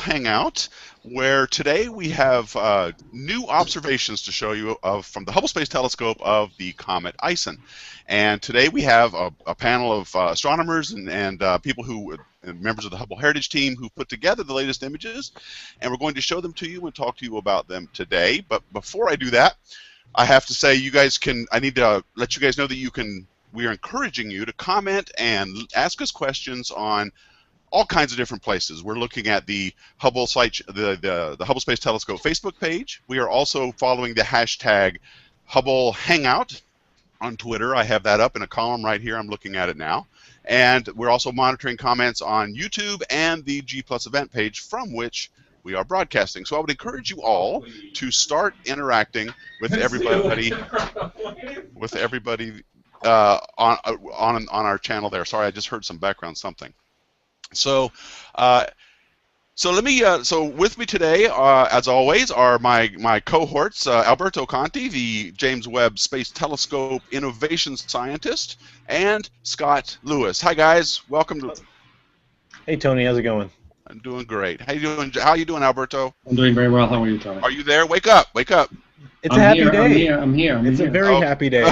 hangout, where today we have new observations to show you from the Hubble Space Telescope of the Comet ISON. And today we have a panel of astronomers and people members of the Hubble Heritage Team who put together the latest images, and we're going to show them to you and talk to you about them today. But before I do that, I have to say I need to let you guys know that we are encouraging you to comment and ask us questions on all kinds of different places. We're looking at the Hubble site, the Hubble Space Telescope Facebook page. We are also following the hashtag Hubble Hangout on Twitter. I have that up in a column right here. I'm looking at it now. And we're also monitoring comments on YouTube and the G+ event page from which we are broadcasting. So I would encourage you all to start interacting with everybody on our channel there. Sorry, I just heard some background something. So with me today, as always, are my cohorts, Alberto Conti, the James Webb Space Telescope Innovation Scientist, and Scott Lewis. Hi guys, welcome to. Hey Tony, how's it going? I'm doing great. How you doing, Alberto? I'm doing very well. How are you, Tony? Are you there? Wake up! Wake up! It's a happy day. I'm here. It's a very happy day.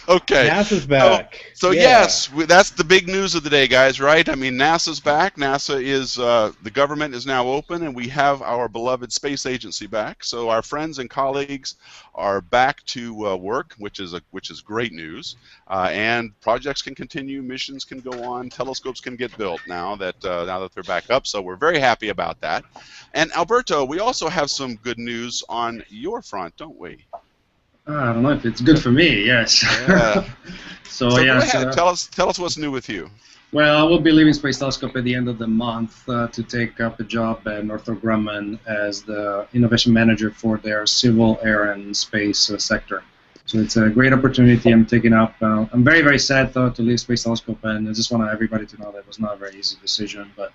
Okay. NASA's back. So yeah. Yes, that's the big news of the day, guys, right? I mean, NASA's back. NASA is, the government is now open, and we have our beloved space agency back. So our friends and colleagues are back to work, which is great news. And projects can continue, missions can go on, telescopes can get built now that they're back up. So we're very happy about that. And Alberto, we also have some good news on your front, don't we? I don't know if it's good for me. Yes. Yeah. so yeah. Go ahead. Tell us what's new with you. Well, I will be leaving Space Telescope at the end of the month to take up a job at Northrop Grumman as the innovation manager for their civil air and space sector. So it's a great opportunity I'm taking up. I'm very, very sad though to leave Space Telescope, and I just want everybody to know that it was not a very easy decision. But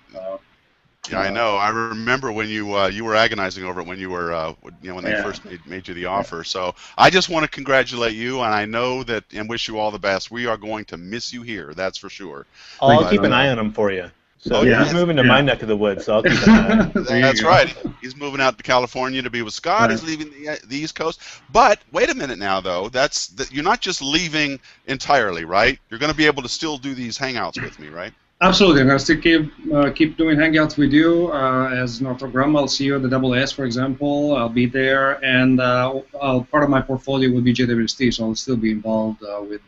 yeah, I know. I remember when you were agonizing over it when you were when they first made you the offer. So I just want to congratulate you, and I know that and wish you all the best. We are going to miss you here, that's for sure. I'll keep an eye on him for you. So he's moving to my neck of the woods, so I'll keep an eye on him. That's right. He's moving out to California to be with Scott. Right. He's leaving the East Coast. But wait a minute now, though. You're not just leaving entirely, right? You're going to be able to still do these hangouts with me, right? Absolutely. I'm going to still keep doing hangouts with you as Northrop Grumman. I'll see you at the SS, for example. I'll be there, and part of my portfolio will be JWST, so I'll still be involved with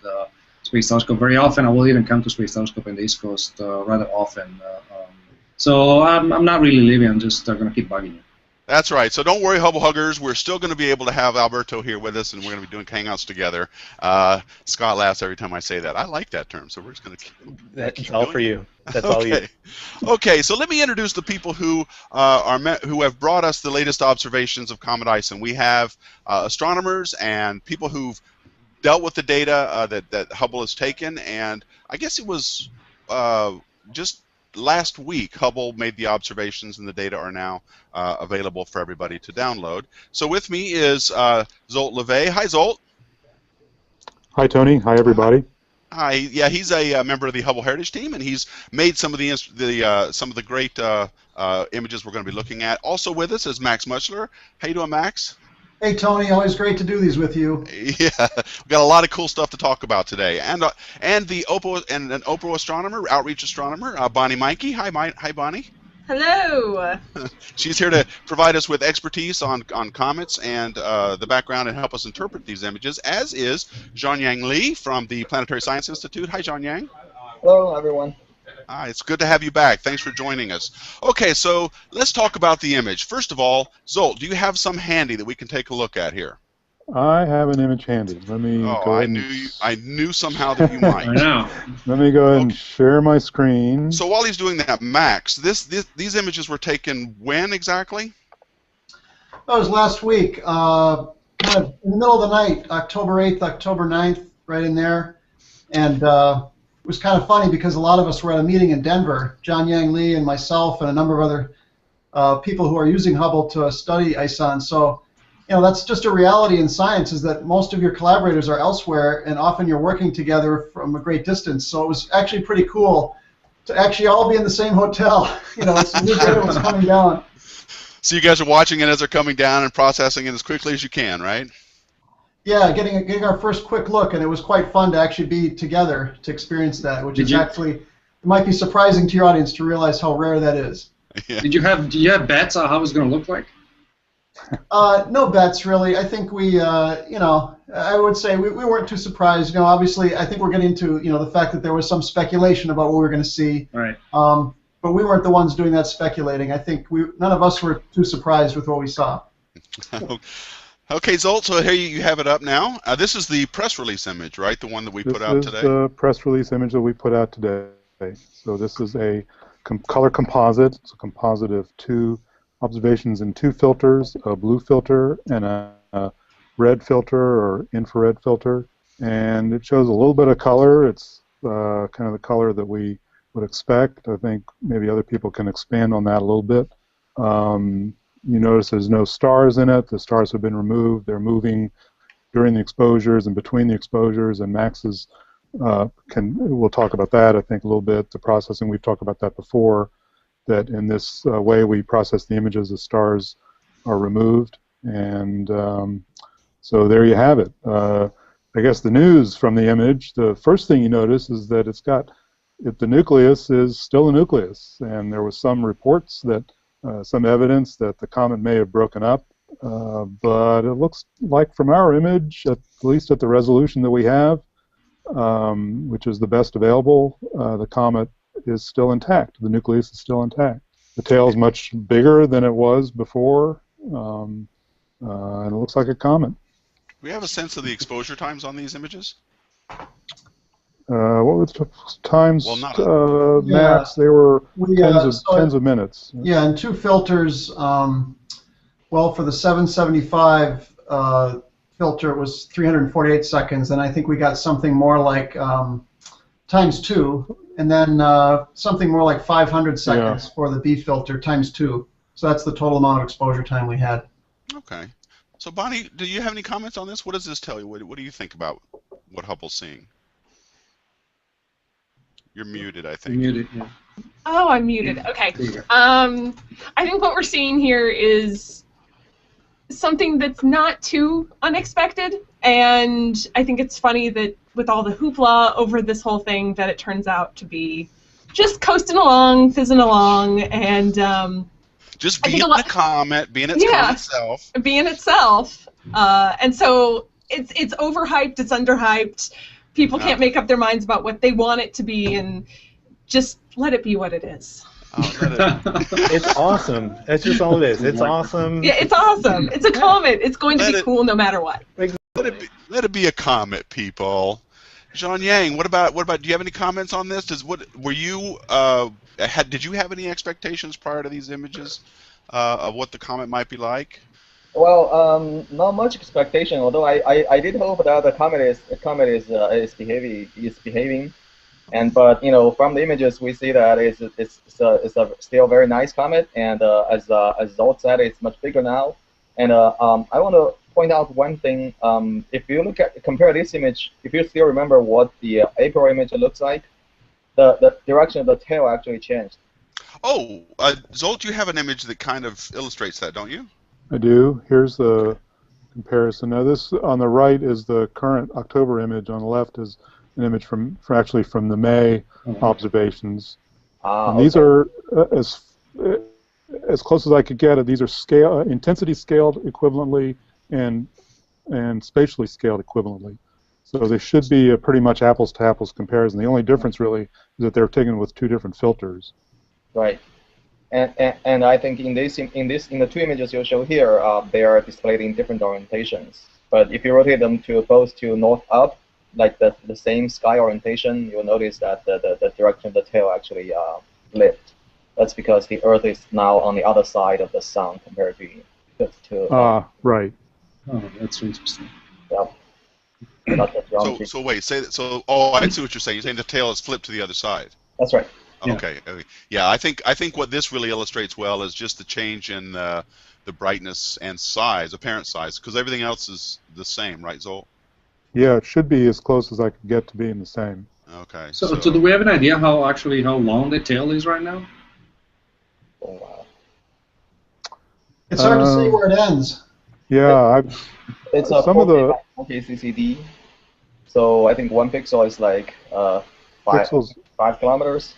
Space Telescope very often. I will even come to Space Telescope in the East Coast rather often. So I'm not really leaving. I'm just going to keep bugging you. That's right. So don't worry, Hubble Huggers. We're still going to be able to have Alberto here with us, and we're going to be doing hangouts together. Scott laughs every time I say that. I like that term, so we're just going to keep all for you. That's all you. Okay. So let me introduce the people who have brought us the latest observations of Comet ISON. We have astronomers and people who've dealt with the data that Hubble has taken, and I guess it was just last week Hubble made the observations, and the data are now available for everybody to download. So with me is Zolt Levay. Hi, Zolt. Hi, Tony. Hi, everybody. Hi. Yeah, he's a member of the Hubble Heritage Team, and he's made some of the great images we're going to be looking at. Also with us is Max Muchler. How you doing, Max? Hey Tony, always great to do these with you. Yeah, we've got a lot of cool stuff to talk about today, and the an OPRO astronomer, outreach astronomer, Bonnie Meinke. Hi, Bonnie. Hello. She's here to provide us with expertise on comets and the background and help us interpret these images. As is Jianyang Li from the Planetary Science Institute. Hi, Jianyang. Hello, everyone. Hi, it's good to have you back. Thanks for joining us. Okay, so let's talk about the image. First of all, Zolt, do you have some handy that we can take a look at here? I have an image handy. Let me go ahead I knew somehow that you might. I know. Let me go ahead and share my screen. So while he's doing that, Max, these images were taken when exactly? That was last week, kind of in the middle of the night, October 8th, October 9th, right in there. And it was kind of funny because a lot of us were at a meeting in Denver, Jianyang Li and myself and a number of other people who are using Hubble to study ISON. So, you know, that's just a reality in science, is that most of your collaborators are elsewhere, and often you're working together from a great distance. So it was actually pretty cool to actually all be in the same hotel. You know, so we knew it was coming down. So you guys are watching it as they're coming down and processing it as quickly as you can, right? Yeah, getting our first quick look, and it was quite fun to actually be together to experience that, which is actually, it might be surprising to your audience to realize how rare that is. Yeah. Do you have bets on how it's going to look like? No bets, really. I think we, you know, I would say we weren't too surprised. You know, obviously, I think we're getting to, you know, the fact that there was some speculation about what we were going to see. Right. But we weren't the ones doing that speculating. I think none of us were too surprised with what we saw. Okay, Zolt, so here you have it up now. This is the press release image, right? The one that we put out today? This is the press release image that we put out today. So this is a color composite. It's a composite of 2 observations in 2 filters, a blue filter and a red filter or infrared filter. And it shows a little bit of color. It's kind of the color that we would expect. I think maybe other people can expand on that a little bit. You notice there's no stars in it. The stars have been removed. They're moving during the exposures and between the exposures, and Max's we'll talk about that, I think, a little bit. The processing, we've talked about that before, that in this way we process the images, the stars are removed. And so there you have it. I guess the news from the image, the first thing you notice is that the nucleus is still a nucleus. And there was some reports that some evidence that the comet may have broken up, but it looks like from our image, at least at the resolution that we have, which is the best available, the comet is still intact. The nucleus is still intact. The tail is much bigger than it was before, and it looks like a comet. Do we have a sense of the exposure times on these images? What were the times, well, Max? They were tens of minutes. Yeah, and 2 filters. Well, for the 775 filter, it was 348 seconds, and I think we got something more like times 2, and then something more like 500 seconds for the B filter times 2. So that's the total amount of exposure time we had. Okay. So Bonnie, do you have any comments on this? What does this tell you? What do you think about what Hubble's seeing? You're muted, I think. Muted, yeah. Oh, I'm muted. Okay. I think what we're seeing here is something that's not too unexpected, and I think it's funny that with all the hoopla over this whole thing, that it turns out to be just coasting along, fizzing along, and just being a comet, being its comet self. Being itself, and so it's overhyped, it's underhyped. People can't make up their minds about what they want it to be, and just let it be what it is. It's awesome. That's just all it is. It's awesome. Yeah, it's awesome. It's a comet. It's going to be cool no matter what. Let it be a comet, people. John Yang, what about? Do you have any comments on this? Did you have any expectations prior to these images of what the comet might be like? Well, not much expectation. Although I did hope that the comet is behaving, but you know, from the images we see that it's still a very nice comet, and as Zolt said, it's much bigger now. And I want to point out one thing. If you compare this image, if you still remember what the April image looks like, the direction of the tail actually changed. Oh, Zolt, you have an image that kind of illustrates that, don't you? I do. Here's the comparison. Now, this on the right is the current October image. On the left is an image from the May observations. And these are as close as I could get it. These are intensity scaled equivalently and spatially scaled equivalently. So they should be a pretty much apples to apples comparison. The only difference really is that they're taken with 2 different filters. Right. And I think in the 2 images you show here, they are displayed in different orientations. But if you rotate them both to north up, like the same sky orientation, you'll notice that the direction of the tail actually flipped. That's because the Earth is now on the other side of the Sun compared to. Right. Oh, that's interesting. Yep. So wait, say that. So I see what you're saying. You're saying the tail is flipped to the other side. That's right. Okay. Yeah, I think what this really illustrates well is just the change in the brightness and size, apparent size, because everything else is the same, right, Zolt? Yeah, it should be as close as I could get to being the same. Okay. So do we have an idea how long the tail is right now? Oh, wow. It's hard to say where it ends. Yeah, It's a some of the KCCD. So I think 1 pixel is like five kilometers.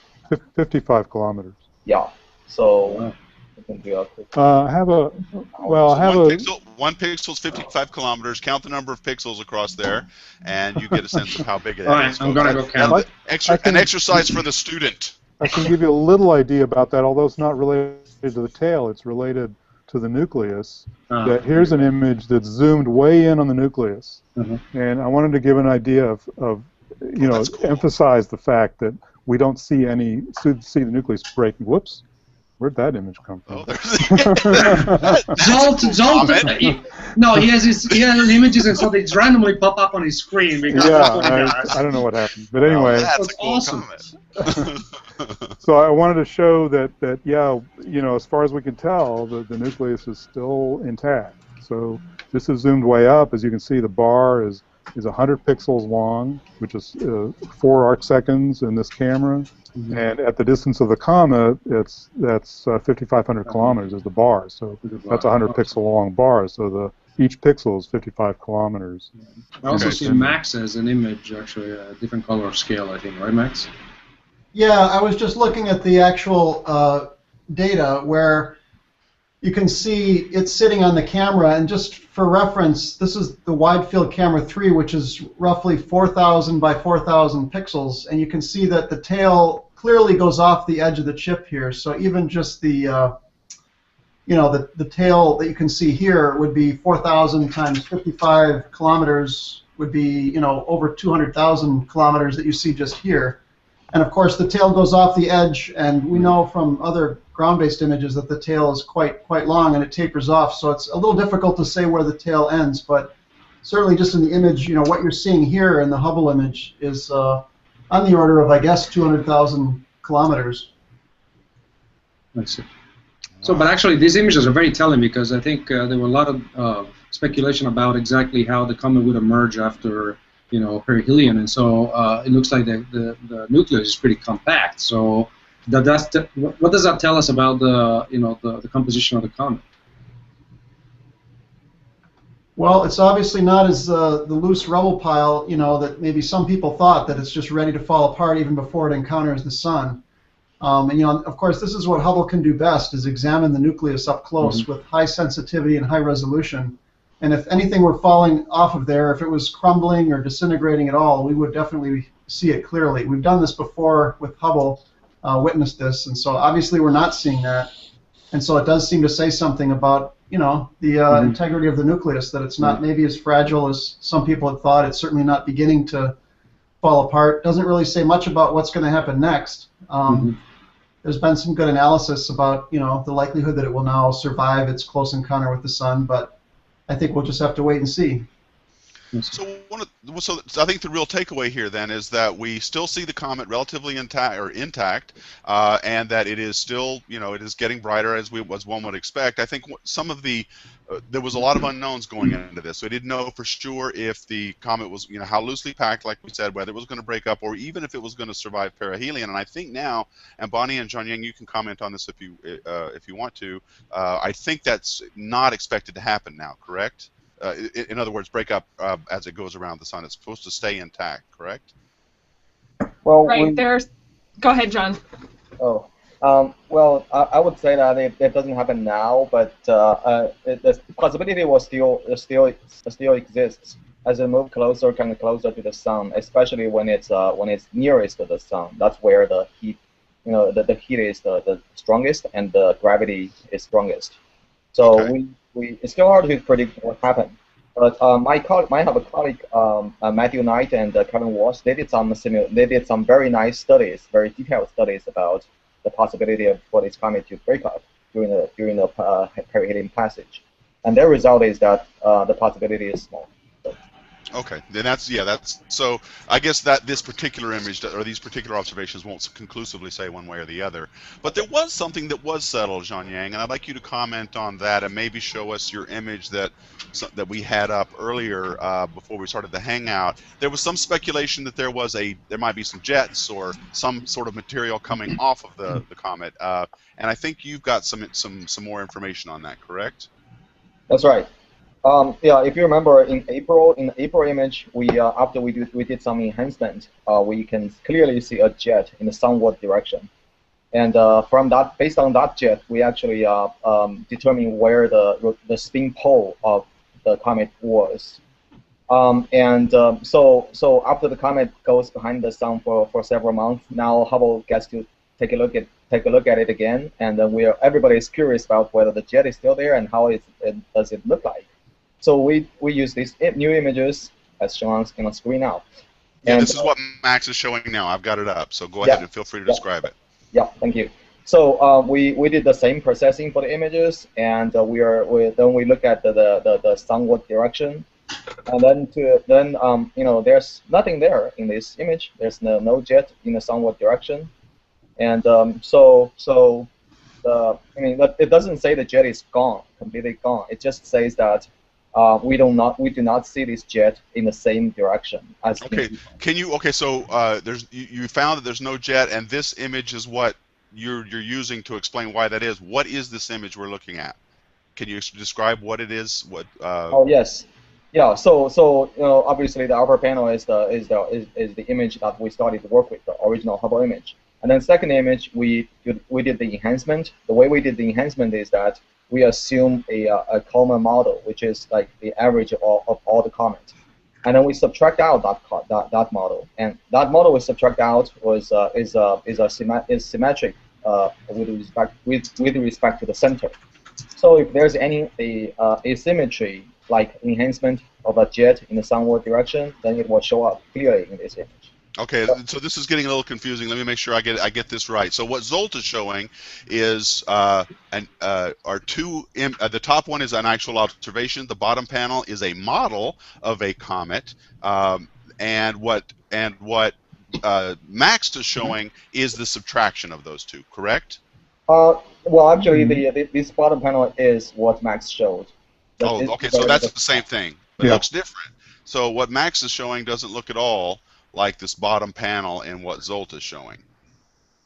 55 kilometers. Yeah. So we can do a quick. I have a one pixel is 55 kilometers. Count the number of pixels across there, and you get a sense of how big it is. All right, I'm gonna go count. An exercise for the student. I can give you a little idea about that, although it's not related to the tail. It's related to the nucleus. That here's an image that's zoomed way in on the nucleus, and I wanted to give an idea of you know, cool. Emphasize the fact that we don't see the nucleus breaking. Whoops. Where'd that image come from? Oh, Zolt. No, he has images and so they just randomly pop up on his screen. Because I don't know what happened, but anyway. That's a cool awesome. So I wanted to show that yeah, you know, as far as we can tell, the nucleus is still intact. So this is zoomed way up. As you can see, the bar is 100 pixels long, which is 4 arc seconds in this camera. And at the distance of the comet, that's 5,500 kilometers is the bar. So that's a 100 pixel long bar. So each pixel is 55 kilometers. I also see Max as an image, actually, a different color scale, I think, right, Max? Yeah, I was just looking at the actual data where you can see it's sitting on the camera, and just for reference, this is the wide field camera 3, which is roughly 4,000 by 4,000 pixels, and you can see that the tail clearly goes off the edge of the chip here. So even just the the tail that you can see here would be 4,000 times 55 kilometers would be over 200,000 kilometers that you see just here. And of course, the tail goes off the edge, and we know from other ground-based images that the tail is quite long and it tapers off. So it's a little difficult to say where the tail ends, but certainly just in the image, what you're seeing here in the Hubble image is on the order of, I guess, 200,000 kilometers. I see. So, but actually, these images are very telling because I think there were a lot of speculation about exactly how the comet would emerge after perihelion, and so it looks like the nucleus is pretty compact. So what does that tell us about the composition of the comet? Well, it's obviously not as the loose rubble pile, that maybe some people thought, that it's just ready to fall apart even before it encounters the sun. And of course, this is what Hubble can do best: is examine the nucleus up close with high sensitivity and high resolution. And if anything were falling off of there, if it was crumbling or disintegrating at all, we would definitely see it clearly. We've done this before with Hubble, witnessed this, and so obviously we're not seeing that. And so it does seem to say something about, the integrity of the nucleus, that it's not maybe as fragile as some people had thought. It's certainly not beginning to fall apart. Doesn't really say much about what's going to happen next. There's been some good analysis about, the likelihood that it will now survive its close encounter with the sun, but I think we'll just have to wait and see. So I think the real takeaway here then is that we still see the comet relatively intact, and that it is still, it is getting brighter as one would expect. I think some of there was a lot of unknowns going into this. So we didn't know for sure if the comet was, how loosely packed, like we said, whether it was going to break up, or even if it was going to survive perihelion. And I think now, and Bonnie and Jianying, you can comment on this if you want to. I think that's not expected to happen now, correct? In other words, break up as it goes around the sun. It's supposed to stay intact, correct? Well, right. Go ahead, John. Oh. Well, I would say that it doesn't happen now, but the possibility will still exists as it moves closer to the sun, especially when it's nearest to the sun. That's where the heat, the heat is the strongest and the gravity is strongest. So okay. It's still hard to predict what happened. But I have a colleague, Matthew Knight and Kevin Walsh. They did some very nice studies, very detailed studies about the possibility of for this comet to break up during the perihelion passage, and their result is that the possibility is small. So Okay, then that's so. I guess that this particular image or these particular observations won't conclusively say one way or the other. But there was something that was settled, Jean Yang, and I'd like you to comment on that and maybe show us your image that we had up earlier before we started the hangout. There was some speculation that there might be some jets or some sort of material coming off of the comet, and I think you've got some more information on that, correct? That's right. Yeah, if you remember, in the April image, after we did some enhancement, we can clearly see a jet in the sunward direction, and from that, based on that jet, we actually determine where the spin pole of the comet was, so after the comet goes behind the sun for several months, now Hubble gets to take a look at it again, and then everybody is curious about whether the jet is still there and how does it look like. So we use these new images as shown on the screen now. Yeah, this is what Max is showing now. I've got it up, so go ahead and feel free to describe it. Yeah, thank you. So we did the same processing for the images, and then we look at the sunward direction, and then there's nothing there in this image. There's no jet in the sunward direction, and it doesn't say the jet is completely gone. It just says that we do not see this jet in the same direction as. Okay. So you found that there's no jet, and this image is what you're using to explain why that is. What is this image we're looking at? Can you describe what it is? Oh yes, yeah. So obviously the upper panel is the image that we started to work with, the original Hubble image. And then second image, we did the enhancement. The way we did the enhancement is that we assume a Comet model, which is like the average of all the comets, and then we subtract out that model. And that model we subtract out is symmetric with respect to the center. So if there's any asymmetry, like enhancement of a jet in the sunward direction, then it will show up clearly in this image. Okay, so this is getting a little confusing. Let me make sure I get this right. So what Zolt is showing is the top one is an actual observation. The bottom panel is a model of a comet, and what Max is showing is the subtraction of those two. Correct? Well, actually, this bottom panel is what Max showed. Okay, so that's the same thing, but it looks different. So what Max is showing doesn't look at all like this bottom panel and what Zolt is showing.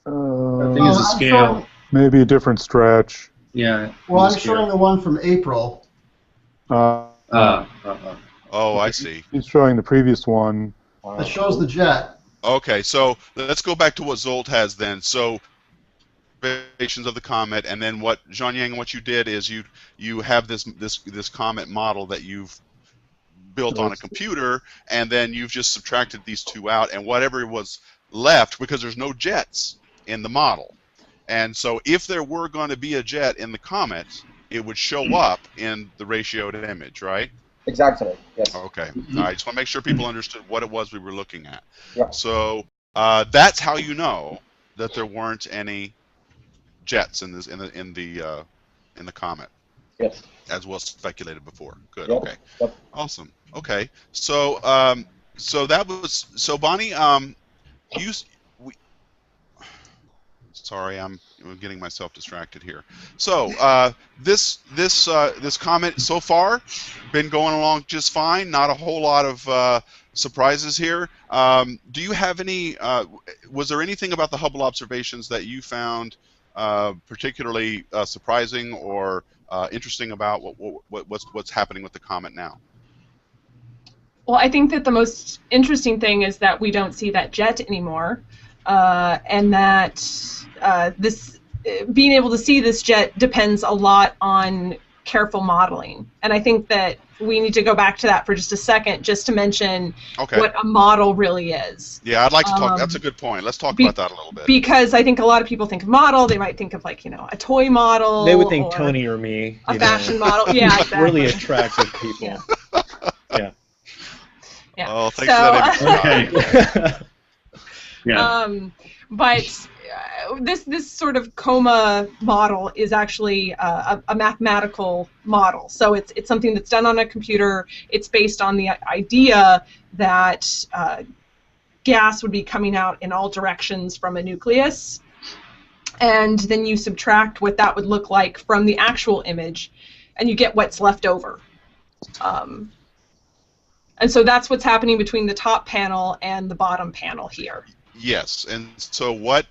I think it's a scale. Maybe a different stretch. Yeah. Well, I'm showing the one from April. Oh, I see. He's showing the previous one. That shows the jet. Okay, so let's go back to what Zolt has then. So observations of the comet, and then what Jean Yang, what you did is you have this comet model that you've built on a computer, and then you've just subtracted these two out, and whatever was left, because there's no jets in the model, and so if there were going to be a jet in the comet, it would show up in the ratioed image, right? Exactly. Yes. Okay. All right. Just want to make sure people understood what it was we were looking at. Yeah. So that's how you know that there weren't any jets in the comet. Yes. As was speculated before. Good. Yep. Okay. Yep. Awesome. Okay. So Bonnie, sorry, I'm getting myself distracted here. So this comet so far been going along just fine. Not a whole lot of surprises here. Do you have any? Was there anything about the Hubble observations that you found particularly surprising or interesting about what's happening with the comet now? Well, I think that the most interesting thing is that we don't see that jet anymore, and that being able to see this jet depends a lot on careful modeling. And I think that we need to go back to that for just a second, just to mention what a model really is. Yeah, I'd like to talk. That's a good point. Let's talk about that a little bit. Because I think a lot of people think of model, they might think of, like, a toy model. They would think Tony or me. A fashion model. Yeah, exactly. Really attractive people. Yeah. Yeah. Oh, thanks for that. Okay. Yeah. But this sort of coma model is actually a mathematical model. So it's something that's done on a computer. It's based on the idea that gas would be coming out in all directions from a nucleus, and then you subtract what that would look like from the actual image, and you get what's left over. And so that's what's happening between the top panel and the bottom panel here. Yes, and so what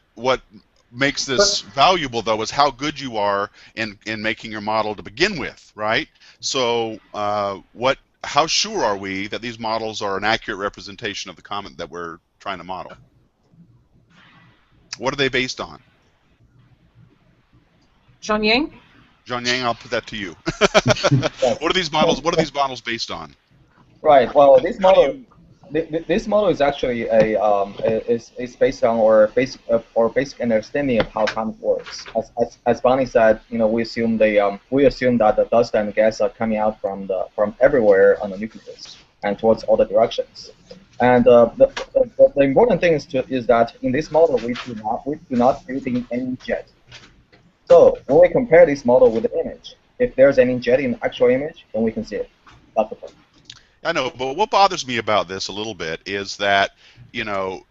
makes this valuable, though, is how good you are in making your model to begin with, right? So how sure are we that these models are an accurate representation of the comet that we're trying to model? What are they based on? Jianyang? Jianyang, I'll put that to you. What are these models based on? Right. Well, this model is actually is based on our basic understanding of how comet works. As Bonnie said, we assume that the dust and gas are coming out from everywhere on the nucleus and towards all the directions. And the important thing is that in this model we do not build in any jet. So when we compare this model with the image, if there's any jet in the actual image, then we can see it. That's the point. I know, but what bothers me about this a little bit is that,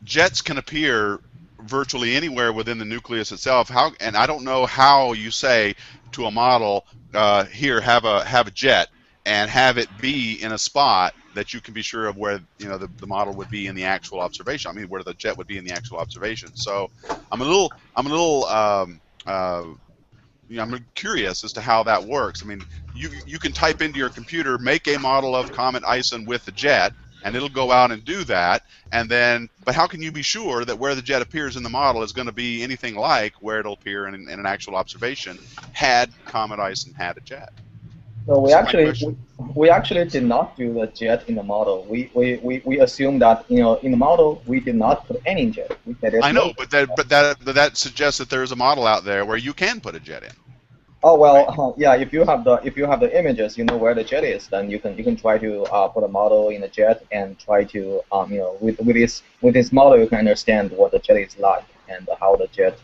jets can appear virtually anywhere within the nucleus itself. And I don't know how you say to a model, here, have a jet, and have it be in a spot that you can be sure of where the model would be in the actual observation. I mean, where the jet would be in the actual observation. So I'm curious as to how that works. I mean, you can type into your computer, make a model of Comet ISON with the jet, and it'll go out and do that. And then, but how can you be sure that where the jet appears in the model is going to be anything like where it'll appear in an actual observation had Comet ISON had a jet? So we actually did not do the jet in the model. We assumed that in the model we did not put any jet. I know, but that suggests that there is a model out there where you can put a jet in. Oh well, right? Yeah. If you have the images, where the jet is, then you can try to put a model in the jet and try to with this model you can understand what the jet is like and how the jet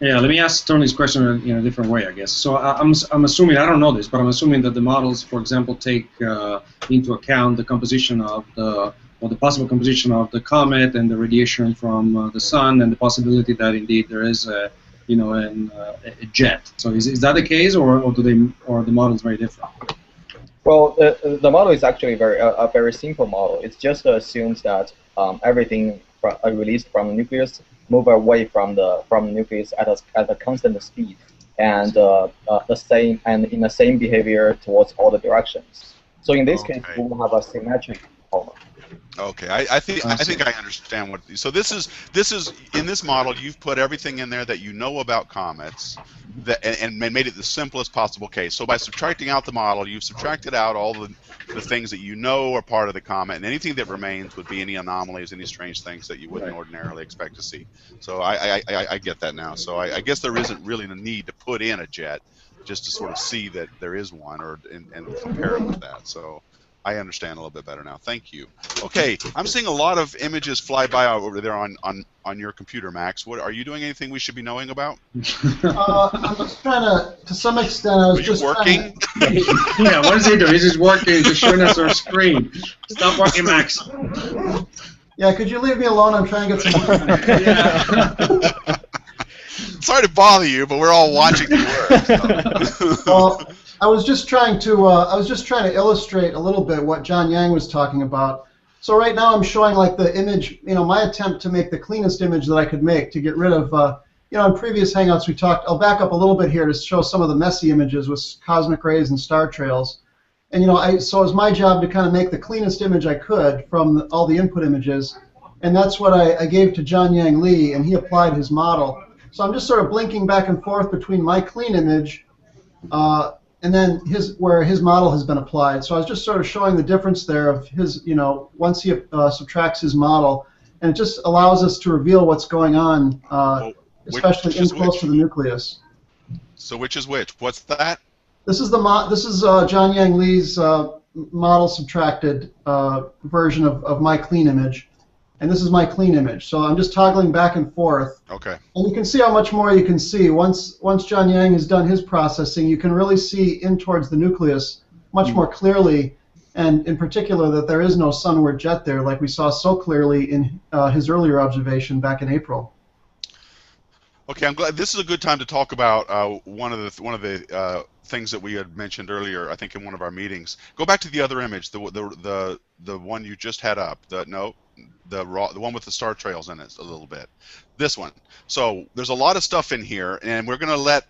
Let me ask Tony's question in a different way, I guess. So I'm assuming, I don't know this, but I'm assuming that the models, for example, take into account the composition of the possible composition of the comet and the radiation from the sun and the possibility that indeed there is a jet. So is that the case, or the model is very different? Well, the model is actually a very simple model. It just assumes that everything released from the nucleus move away from the nucleus at a constant speed, and in the same behavior towards all the directions. So in this case, we will have a symmetric coma. Okay, I think I understand what. So this is in this model you've put everything in there that you know about comets, and made it the simplest possible case. So by subtracting out the model, you've subtracted out all the things that you know are part of the comet, and anything that remains would be any anomalies, any strange things that you wouldn't ordinarily expect to see. So I get that now. So I guess there isn't really a need to put in a jet, just to sort of see that there is one, and compare it with that. So I understand a little bit better now. Thank you. Okay, I'm seeing a lot of images fly by over there on your computer, Max. What are you doing? Anything we should be knowing about? I'm just trying to some extent, I was just working? Yeah, what is he doing? He's just working, just showing us our screen. Stop working, Max. Yeah, could you leave me alone? I'm trying to get some work. Yeah. Sorry to bother you, but we're all watching you work. So. Well, I was just trying to illustrate a little bit what Jianyang was talking about. So right now I'm showing like the image, my attempt to make the cleanest image that I could make to get rid of, in previous Hangouts we talked, I'll back up a little bit here to show some of the messy images with cosmic rays and star trails. And so it was my job to kind of make the cleanest image I could from all the input images. And that's what I gave to Jianyang Li, and he applied his model. So I'm just sort of blinking back and forth between my clean image and then where his model has been applied. So I was just sort of showing the difference there of his, once he subtracts his model, and it just allows us to reveal what's going on, especially in close to the nucleus. So which is which? What's that? This is Jianyang Li's model subtracted version of my clean image, and this is my clean image. So I'm just toggling back and forth. Okay. And you can see how much more you can see. Once John Yang has done his processing, you can really see in towards the nucleus much more clearly, and in particular that there is no sunward jet there like we saw so clearly in his earlier observation back in April. Okay, I'm glad this is a good time to talk about one of the things that we had mentioned earlier. I think in one of our meetings. Go back to the other image, the one you just had up. The one with the star trails in it a little bit. This one. So there's a lot of stuff in here, and we're gonna let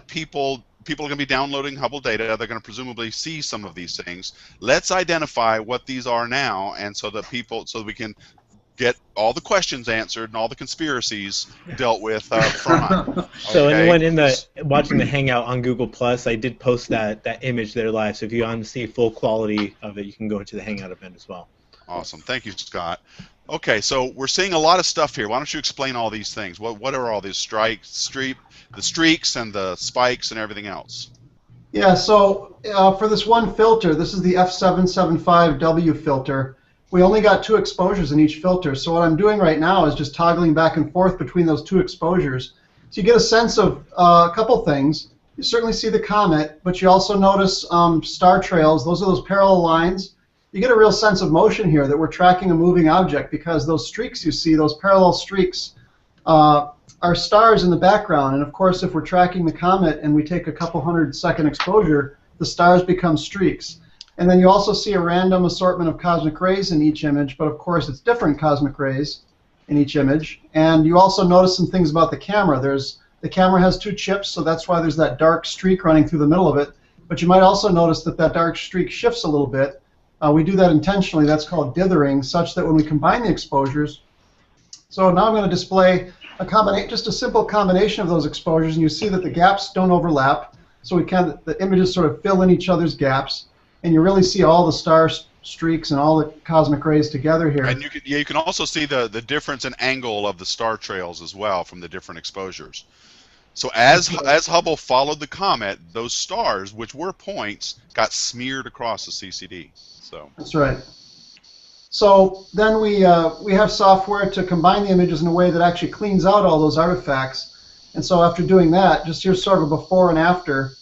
people are going to be downloading Hubble data. They're going to presumably see some of these things. Let's identify what these are now, and so that we can get all the questions answered and all the conspiracies dealt with up front. Okay? So anyone watching the Hangout on Google Plus, I did post that image there live. So if you want to see full quality of it, you can go into the Hangout event as well. Awesome. Thank you, Scott. Okay, so we're seeing a lot of stuff here. Why don't you explain all these things? What are all these the streaks and the spikes and everything else? Yeah, so for this one filter, this is the F775W filter. We only got 2 exposures in each filter. So what I'm doing right now is just toggling back and forth between those 2 exposures. So you get a sense of a couple things. You certainly see the comet, but you also notice star trails. Those are those parallel lines. You get a real sense of motion here, that we're tracking a moving object, because those streaks you see, those parallel streaks, are stars in the background. And of course, if we're tracking the comet and we take a couple 100-second exposure, the stars become streaks. And then you also see a random assortment of cosmic rays in each image, but of course it's different cosmic rays in each image. And you also notice some things about the camera. The camera has 2 chips, so that's why there's that dark streak running through the middle of it. But you might also notice that dark streak shifts a little bit. We do that intentionally. That's called dithering, such that when we combine the exposures. So now I'm going to display just a simple combination of those exposures, and you see that the gaps don't overlap. So the images sort of fill in each other's gaps, and you really see all the star streaks and all the cosmic rays together here. And you can also see the difference in angle of the star trails as well from the different exposures. So as Hubble followed the comet, those stars, which were points, got smeared across the CCD. So that's right. So then we have software to combine the images in a way that actually cleans out all those artifacts. And so after doing that, just here's sort of a before and after.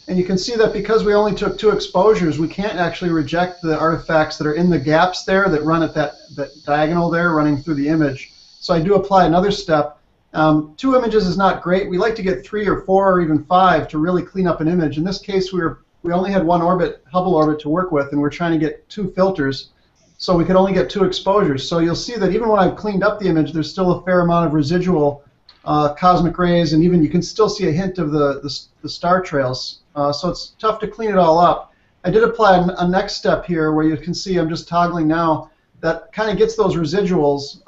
And you can see that because we only took 2 exposures, we can't actually reject the artifacts that are in the gaps there that run at that diagonal there running through the image. So I do apply another step. 2 images is not great. We like to get 3 or 4 or even 5 to really clean up an image. In this case, we only had 1 Hubble orbit to work with, and we're trying to get 2 filters. So we could only get 2 exposures. So you'll see that even when I've cleaned up the image, there's still a fair amount of residual cosmic rays, and even you can still see a hint of the star trails. So it's tough to clean it all up. I did apply a next step here where you can see I'm just toggling now. That kind of gets those residuals,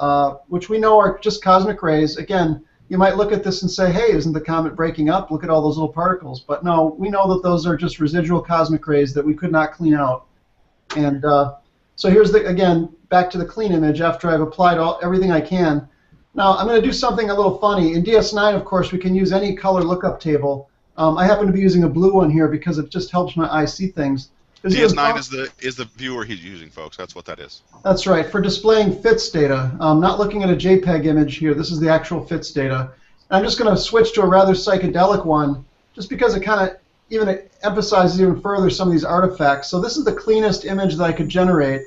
which we know are just cosmic rays. Again, you might look at this and say, hey, isn't the comet breaking up? Look at all those little particles. But no, we know that those are just residual cosmic rays that we could not clean out. And so here's, again, back to the clean image after I've applied everything I can. Now, I'm going to do something a little funny. In DS9, of course, we can use any color lookup table. I happen to be using a blue one here because it just helps my eye see things. DS9 is the viewer he's using, folks. That's what that is. That's right, for displaying FITS data. Not looking at a JPEG image here. This is the actual FITS data. And I'm just going to switch to a rather psychedelic one, just because it kind of even emphasizes even further some of these artifacts. So this is the cleanest image that I could generate.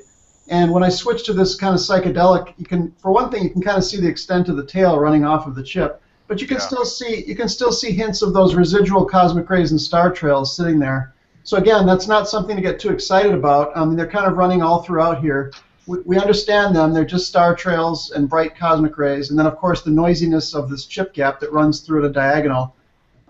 And when I switch to this kind of psychedelic, you can, for one thing, you can kind of see the extent of the tail running off of the chip. But you can still see hints of those residual cosmic rays and star trails sitting there. So again, that's not something to get too excited about. They're kind of running all throughout here. We understand them. They're just star trails and bright cosmic rays. And then, of course, the noisiness of this chip gap that runs through at a diagonal.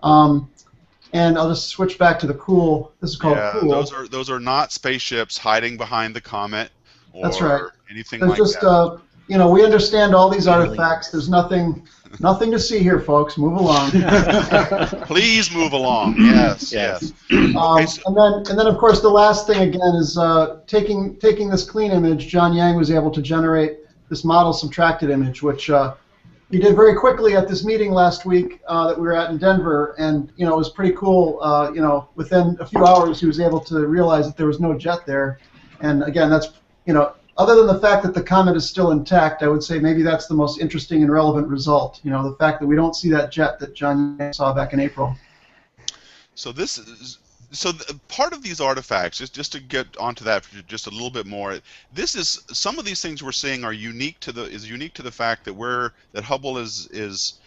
And I'll just switch back to the cool. This is called cool. Those are not spaceships hiding behind the comet or that's right. anything There's like just, that. We understand all these artifacts. There's nothing to see here, folks. Move along. Please move along. Yes. And then, of course, the last thing again is taking this clean image. John Yang was able to generate this model subtracted image, which he did very quickly at this meeting last week that we were at in Denver, and it was pretty cool. Within a few hours, he was able to realize that there was no jet there, and again, that's other than the fact that the comet is still intact, I would say maybe that's the most interesting and relevant result. You know, the fact that we don't see that jet that John Yang saw back in April. So this is part of these artifacts, just to get onto that for just a little bit more. This is some of these things we're seeing are unique to the fact that Hubble is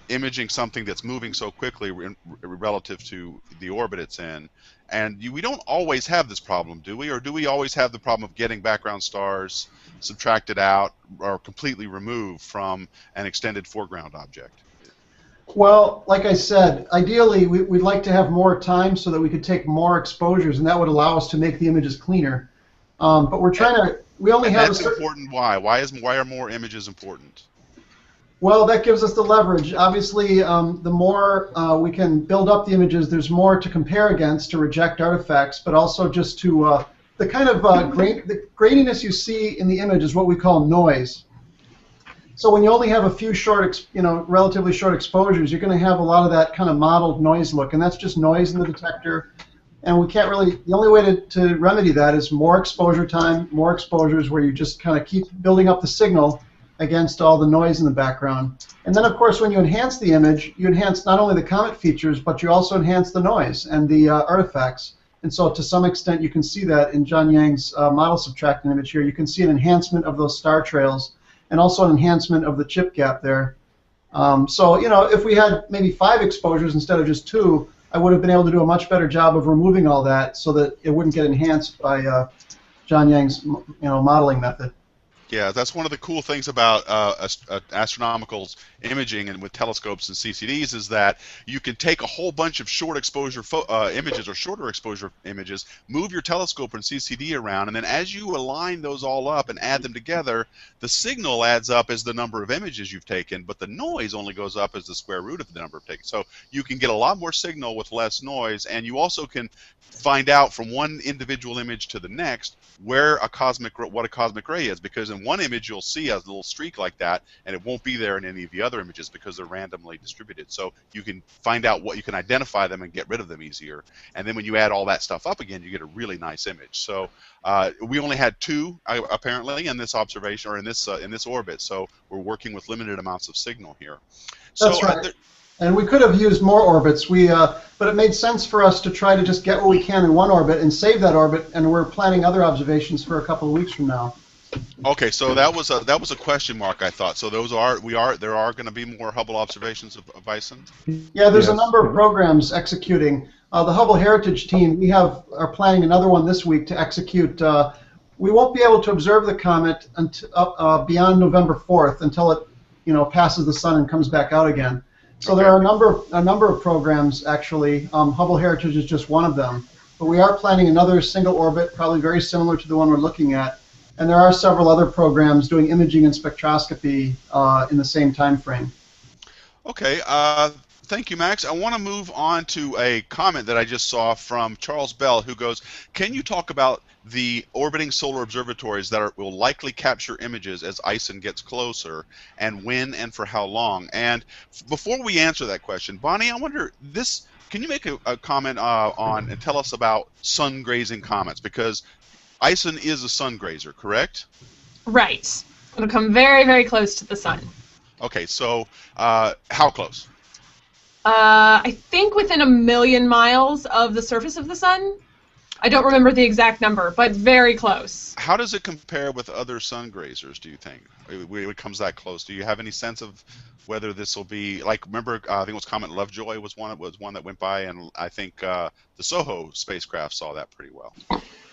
imaging something that's moving so quickly relative to the orbit it's in. And we don't always have this problem, do we? Or do we always have the problem of getting background stars subtracted out or completely removed from an extended foreground object? Well, like I said, ideally we'd like to have more time so that we could take more exposures, and that would allow us to make the images cleaner. But we're trying to. We only have. That's important. Why? Why are more images important? Well, that gives us the leverage. Obviously, the more we can build up the images, there's more to compare against to reject artifacts, but also just to the kind of the graininess you see in the image is what we call noise. So when you only have a few short, relatively short exposures, you're going to have a lot of that kind of mottled noise look, and that's just noise in the detector. And we can't really. The only way to remedy that is more exposure time, more exposures where you just kind of keep building up the signal against all the noise in the background. And then, of course, when you enhance the image, you enhance not only the comet features, but you also enhance the noise and the artifacts. And so to some extent, you can see that in John Yang's model subtracting image here. You can see an enhancement of those star trails and also an enhancement of the chip gap there. So, if we had maybe 5 exposures instead of just 2, I would have been able to do a much better job of removing all that so that it wouldn't get enhanced by John Yang's modeling method. Yeah, that's one of the cool things about astronomical imaging and with telescopes and CCDs is that you can take a whole bunch of short exposure images or shorter exposure images, move your telescope and CCD around, and then as you align those all up and add them together, the signal adds up as the number of images you've taken, but the noise only goes up as the square root of the number of taken. So you can get a lot more signal with less noise, and you also can find out from one individual image to the next what a cosmic ray is, because in one image you'll see a little streak like that, and it won't be there in any of the other images because they're randomly distributed. So you can find out you can identify them and get rid of them easier. And then when you add all that stuff up again, you get a really nice image. So we only had 2 apparently in this observation or in this orbit. So we're working with limited amounts of signal here. That's right. And we could have used more orbits, but it made sense for us to try to just get what we can in one orbit and save that orbit, and we're planning other observations for a couple of weeks from now. Okay, so that was a question mark, I thought. So there are going to be more Hubble observations of ISON? Yeah, there's a number of programs executing. The Hubble Heritage team, we are planning another one this week to execute. We won't be able to observe the comet until beyond November 4th until it passes the sun and comes back out again. So there are a number of programs actually. Hubble Heritage is just one of them, but we are planning another single orbit, probably very similar to the one we're looking at, and there are several other programs doing imaging and spectroscopy in the same time frame. Okay, thank you, Max. I want to move on to a comment that I just saw from Charles Bell, who goes, "Can you talk about the orbiting solar observatories that will likely capture images as ISON gets closer, and when and for how long?" And before we answer that question, Bonnie, I wonder can you make a comment on and tell us about sun grazing comets, because ISON is a sun grazer, correct? Right. It'll come very, very close to the sun. Okay, so how close? I think within 1 million miles of the surface of the sun. I don't remember the exact number, but very close. How does it compare with other sun grazers, do you think? When it comes that close, do you have any sense of whether this will be, like, remember, I think it was Comet Lovejoy was one that went by, and I think the SOHO spacecraft saw that pretty well.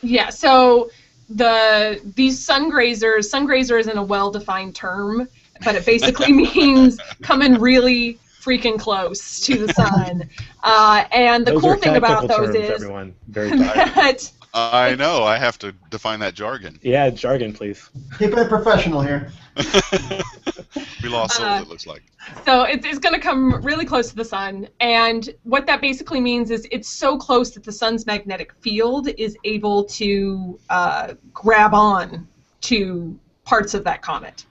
Yeah, so these sun grazer isn't a well-defined term, but it basically means coming really freaking close to the sun. And the cool thing about those is everyone. Very that I know, I have to define that jargon. Yeah, jargon, please. Keep it professional here. We lost souls, it looks like. So it's going to come really close to the sun, and what that basically means is it's so close that the sun's magnetic field is able to grab on to parts of that comet.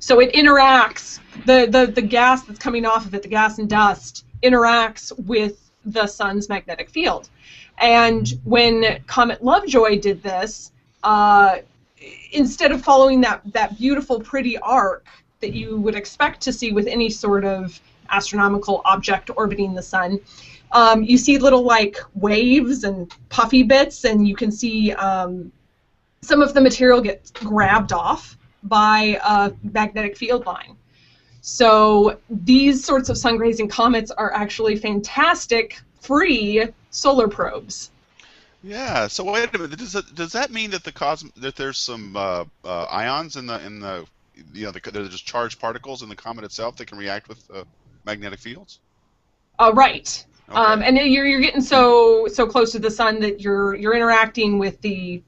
So it interacts, the gas that's coming off of it, the gas and dust, interacts with the sun's magnetic field. And when Comet Lovejoy did this, instead of following that beautiful, pretty arc that you would expect to see with any sort of astronomical object orbiting the sun, you see little like waves and puffy bits, and you can see some of the material get grabbed off by a magnetic field line. So these sorts of sun-grazing comets are actually fantastic free solar probes. Yeah. So wait a minute. Does that mean that that there's some ions in the there's just charged particles in the comet itself that can react with magnetic fields? Right. Okay. And you're getting so close to the sun that you're interacting with the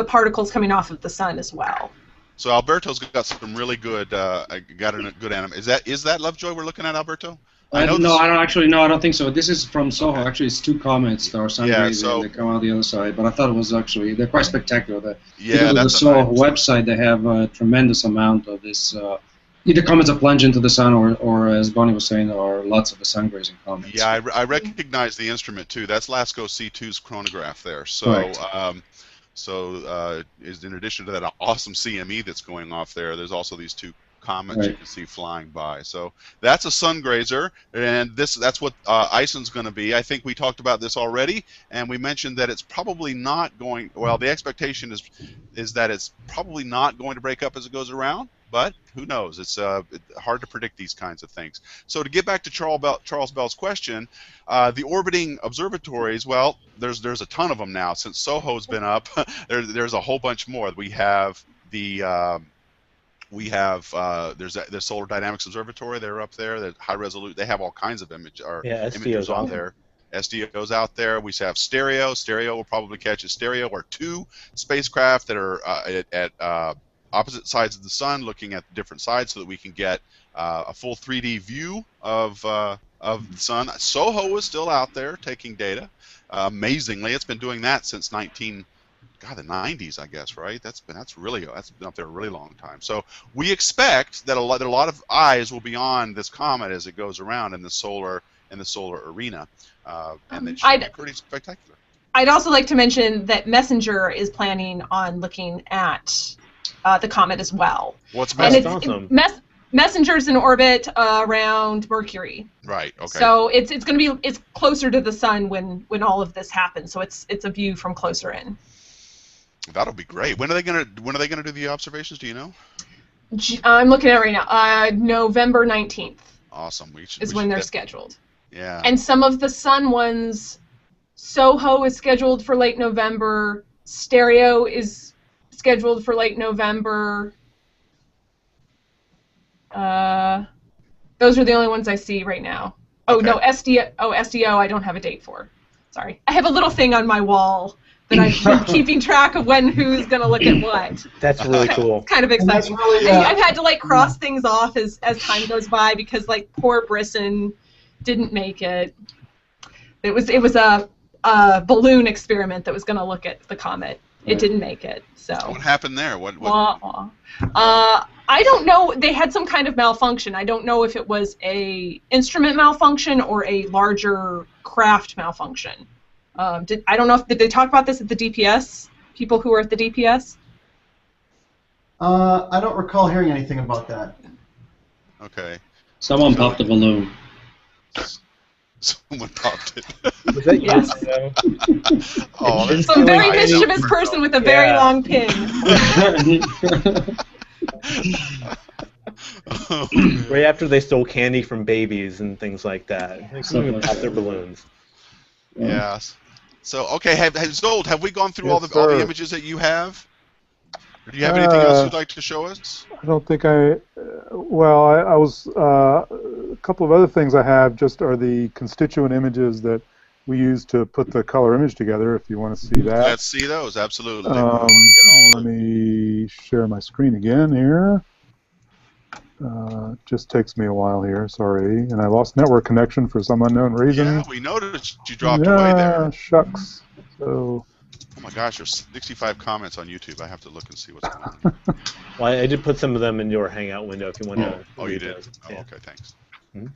particles coming off of the sun as well. So Alberto's got some really good anim. Is that Lovejoy we're looking at, Alberto? I don't actually. No, I don't think so. This is from SOHO. Okay. Actually, it's two comets that are sun-grazing. They come out the other side. But I thought it was actually, they're quite spectacular. Because of the SOHO website, they have a tremendous amount of this. Either comets that plunge into the sun, or as Bonnie was saying, there are lots of the sun-grazing comets. Yeah, I recognize the instrument too. That's LASCO C2's chronograph there. So. Right. Is in addition to that awesome CME that's going off there, there's also these two comets you can see flying by. So that's a sun grazer, and that's what ISON's going to be. I think we talked about this already, and we mentioned that it's probably not going. Well, the expectation is that it's probably not going to break up as it goes around. But who knows? It's hard to predict these kinds of things. So to get back to Charles Bell's question, the orbiting observatories, well, there's a ton of them now. Since SOHO's been up, there's a whole bunch more. We have there's the Solar Dynamics Observatory. They're up there. They're high resolution. They have all kinds of images on there. SDO's out there. We have Stereo. Stereo will probably catch a Stereo or two spacecraft that are at opposite sides of the sun, looking at different sides, so that we can get a full 3D view of the sun. SOHO is still out there taking data. Amazingly, it's been doing that since the 90s, I guess, right? That's been up there a really long time. So we expect that a lot of eyes will be on this comet as it goes around in the solar arena, and it should be pretty spectacular. I'd also like to mention that Messenger is planning on looking at the comet as well. What's Messenger? Awesome. Messenger's in orbit around Mercury. Right. Okay. So it's going to be closer to the sun when all of this happens. So it's a view from closer in. That'll be great. When are they gonna do the observations? Do you know? I'm looking at it right now. November 19th. Awesome. When they're scheduled. Yeah. And some of the sun ones, SOHO is scheduled for late November. Stereo is scheduled for late November. Those are the only ones I see right now. Oh, okay. No, SDO I don't have a date for. Sorry. I have a little thing on my wall that I've been keeping track of who's going to look at what. That's really cool. It's kind of exciting. Really, I've had to cross things off as time goes by because poor Brisson didn't make it. It was a balloon experiment that was going to look at the comet. It didn't make it. So what happened there? What? I don't know. They had some kind of malfunction. I don't know if it was a instrument malfunction or a larger craft malfunction. I don't know did they talk about this at the DPS? People who were at the DPS? I don't recall hearing anything about that. Okay. Someone popped the balloon. Someone popped it. Was that yes. Oh, some very mischievous person with a very long pin. Right after they stole candy from babies and things like that. They pop their balloons. Yes. So, okay, Zold, have we gone through all the images that you have? Or do you have anything else you'd like to show us? I don't think I was, a couple of other things I have just are the constituent images that we use to put the color image together, if you want to see that. Let's see those, absolutely. Let me share my screen again here. Just takes me a while here, sorry. And I lost network connection for some unknown reason. Yeah, we noticed you dropped away there. Shucks. So. Oh my gosh, there's 65 comments on YouTube. I have to look and see what's going on. Well, I did put some of them in your Hangout window if you want to. Oh, you did? Those. Oh, okay, thanks. Mm-hmm.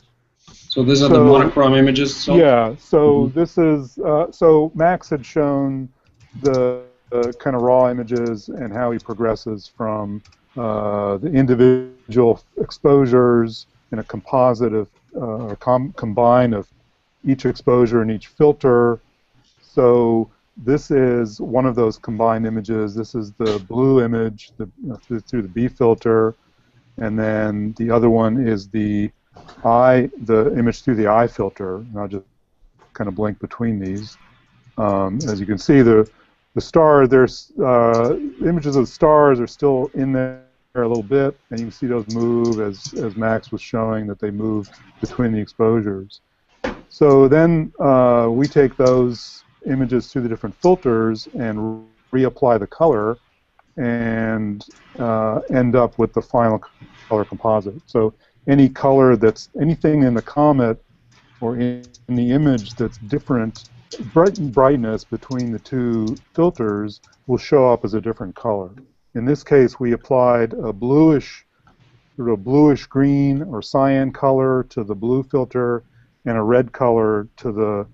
So these are the monochrome images? Yeah, so this is, so Max had shown the kind of raw images and how he progresses from the individual exposures in a composite of combine of each exposure and each filter. So this is one of those combined images. This is the blue image through the B filter, and then the other one is the image through the I filter. And I'll just kind of blink between these. As you can see, the star, there's images of the stars are still in there a little bit, and you can see those move as Max was showing that they move between the exposures. So then we take those images through the different filters and reapply the color and end up with the final color composite. So any color that's anything in the comet or in the image that's different brightness between the two filters will show up as a different color. In this case, we applied a bluish green or cyan color to the blue filter and a red color to the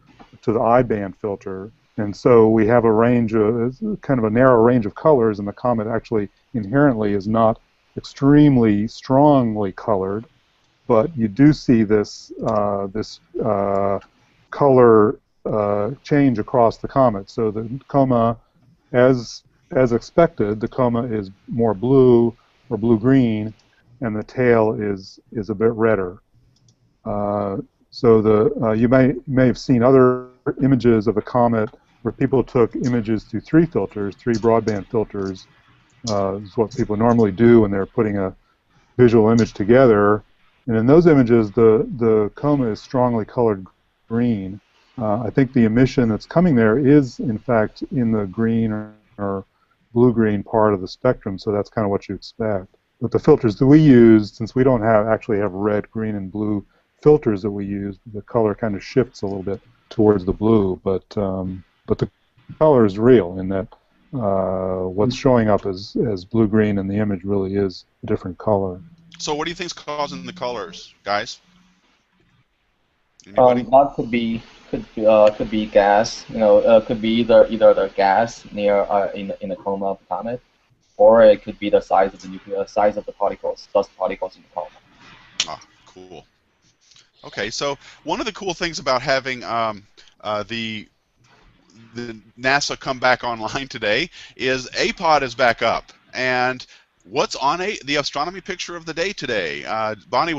I band filter. And so we have a range of kind of a narrow range of colors, and the comet actually inherently is not extremely strongly colored, but you do see this color change across the comet. So the coma, as expected, the coma is more blue or blue-green, and the tail is a bit redder. So you may have seen other images of a comet where people took images through three broadband filters. Is what people normally do when they're putting a visual image together. And in those images, the coma is strongly colored green. I think the emission that's coming there is, in fact, in the green or blue-green part of the spectrum, so that's kind of what you expect. But the filters that we use, since we don't actually have red, green, and blue filters that we use, the color kind of shifts a little bit towards the blue. But the color is real in that what's showing up as blue-green in the image really is a different color. So what do you think's causing the colors, guys? Anybody? That could be gas. Could be either the gas near in the coma of the comet, or it could be the size of the particles, dust particles in the coma. Ah, cool. Okay, so one of the cool things about having the NASA come back online today is APOD is back up, and what's on the astronomy picture of the day today? Bonnie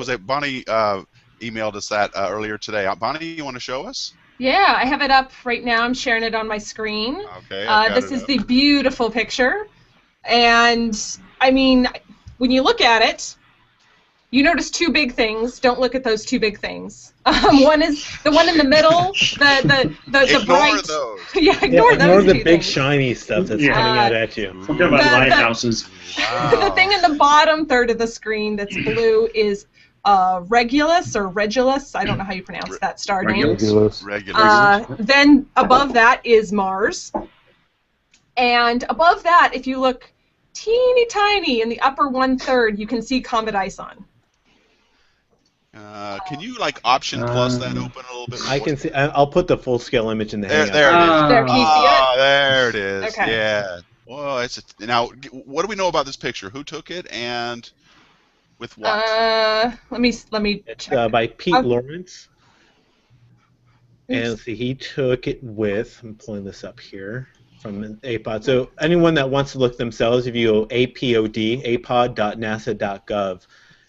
emailed us that earlier today. Bonnie, you want to show us? Yeah, I have it up right now. I'm sharing it on my screen. Okay. This is the beautiful picture, and I mean, when you look at it, you notice two big things. Don't look at those two big things. One is the one in the middle, the ignore bright. Those. Yeah, ignore those. Ignore the two big things. shiny stuff that's coming out at you. Something about lighthouses. Wow. The thing in the bottom third of the screen that's blue is Regulus or Regulus. I don't know how you pronounce that star name. Regulus. Then above that is Mars. And above that, if you look teeny tiny in the upper 1/3, you can see Comet ISON. Can you option plus that open a little bit more? I can see. I'll put the full scale image in the hangout. There it is. There, can you see it? There it is. Okay. Yeah. Well, now, what do we know about this picture? Who took it and with what? Let me It's check. by Pete Lawrence. And let's see, he took it with, I'm pulling this up here from APOD. So anyone that wants to look themselves, if you go apod.nasa.gov,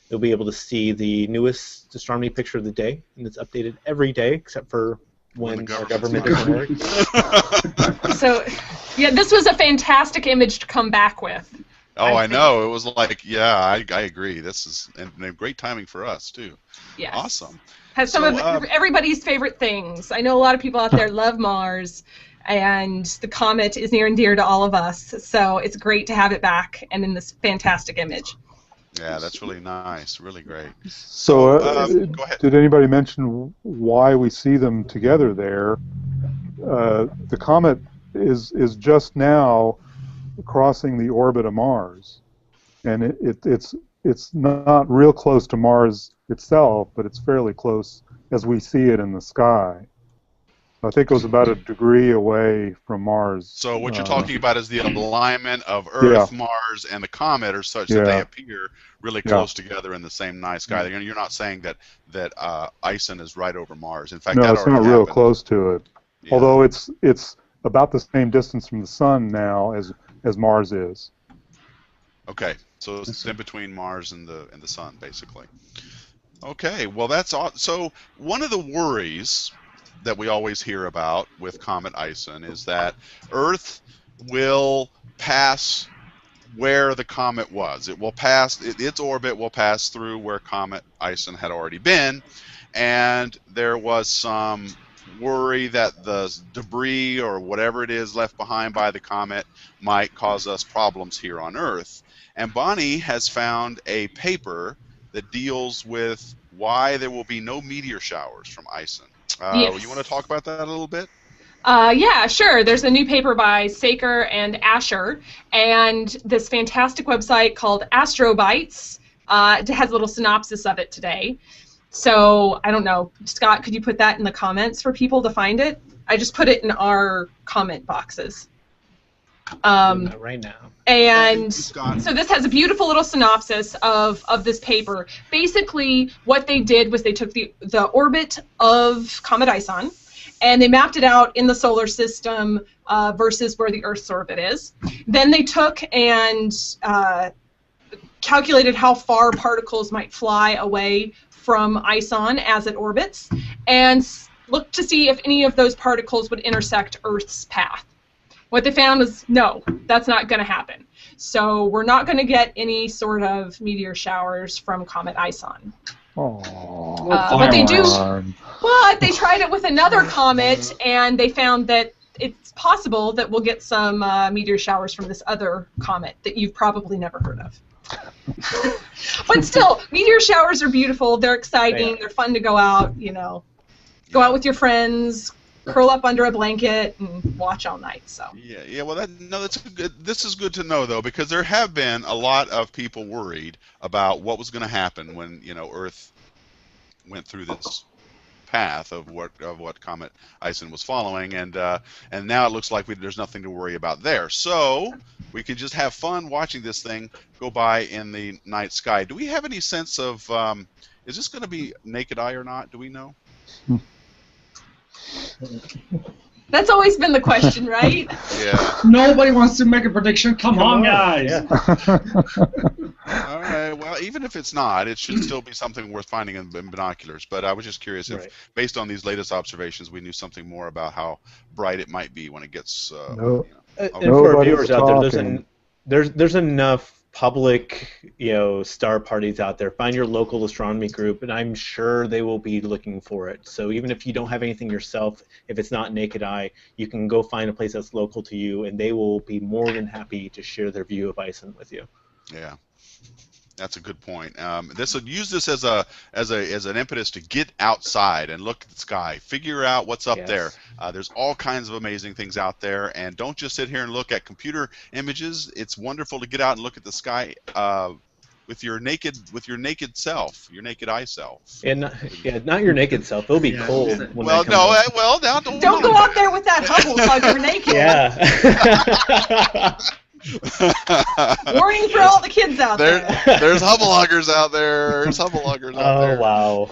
you'll be able to see the newest astronomy picture of the day, and it's updated every day except for when our government doesn't work. So, yeah, this was a fantastic image to come back with. Oh, I know. It was yeah, I agree. This is and great timing for us, too. Yes. Awesome. Has some of everybody's favorite things. I know a lot of people out there love Mars, and the comet is near and dear to all of us. So it's great to have it back and in this fantastic image. Yeah, that's really nice. Really great. So go ahead. did anybody mention why we see them together there? The comet is just now crossing the orbit of Mars, and it's not real close to Mars itself, but it's fairly close as we see it in the sky. I think it was about a degree away from Mars. So what you're talking about is the alignment of Earth, Mars, and the comet are such that they appear really close together in the same night sky. You're not saying that ISON is right over Mars. In fact, no, that it's not already real happened. close to it. Yeah. Although it's about the same distance from the Sun now as Mars is. Okay, so it's in between Mars and the Sun, basically. Okay, well that's all. So one of the worries that we always hear about with Comet ISON is that Earth will pass where the comet was. It will pass, its orbit will pass through where Comet ISON had already been, and there was some worry that the debris or whatever it is left behind by the comet might cause us problems here on Earth. And Bonnie has found a paper that deals with why there will be no meteor showers from ISON. Yes. You want to talk about that a little bit? Yeah, sure. There's a new paper by Saker and Asher, and this fantastic website called Astrobytes. It has a little synopsis of it today. So, I don't know, Scott, could you put that in the comments for people to find it? I just put it in our comment boxes. Right now. And so this has a beautiful little synopsis of this paper. Basically, what they did was they took the orbit of Comet ISON, and they mapped it out in the solar system versus where the Earth's orbit is. Then they took and calculated how far particles might fly away from ISON as it orbits, and looked to see if any of those particles would intersect Earth's path. What they found was, no, that's not going to happen. So we're not going to get any sort of meteor showers from Comet ISON. But they do. But they tried it with another comet, and they found that it's possible that we'll get some meteor showers from this other comet that you've probably never heard of. But still, meteor showers are beautiful. They're exciting. They're fun to go out. You know, go out with your friends, curl up under a blanket, and watch all night. So. Yeah. Well, that's good. This is good to know though, because there have been a lot of people worried about what was going to happen when Earth went through this path of what Comet ISON was following, and now it looks like there's nothing to worry about there. So we could just have fun watching this thing go by in the night sky. Do we have any sense of is this going to be naked eye or not? Do we know? That's always been the question, right? Yeah. Nobody wants to make a prediction. Come on, guys. Yeah. All right. Well, even if it's not, it should still be something worth finding in binoculars. But I was just curious if, based on these latest observations, we knew something more about how bright it might be when it gets. And for our viewers out there, there's enough public, star parties out there. Find your local astronomy group, and I'm sure they will be looking for it. So even if you don't have anything yourself, if it's not naked eye, you can go find a place that's local to you, and they will be more than happy to share their view of ISON with you. Yeah. That's a good point. Use this as an impetus to get outside and look at the sky, figure out what's up there. There's all kinds of amazing things out there, and don't just sit here and look at computer images. It's wonderful to get out and look at the sky with your naked self, your naked eye self. And not your naked self. It'll be cold. When now don't go out there with that Hubble hugger naked. Yeah. Warning for all the kids out there. There's Hubble huggers out there. There's Hubble huggers out there. Oh, wow.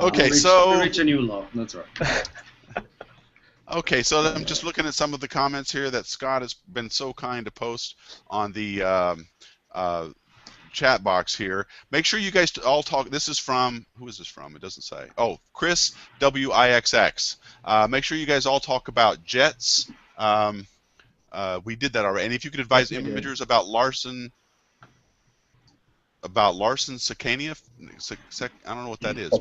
Okay, so... We reach a new low. That's right. Okay, so I'm just looking at some of the comments here that Scott has been so kind to post on the chat box here. Make sure you guys all talk. This is from... Who is this from? It doesn't say. Oh, Chris WIXX. Make sure you guys all talk about jets. We did that already. And if you could advise imagers about Larsen Sakania, I don't know what that is.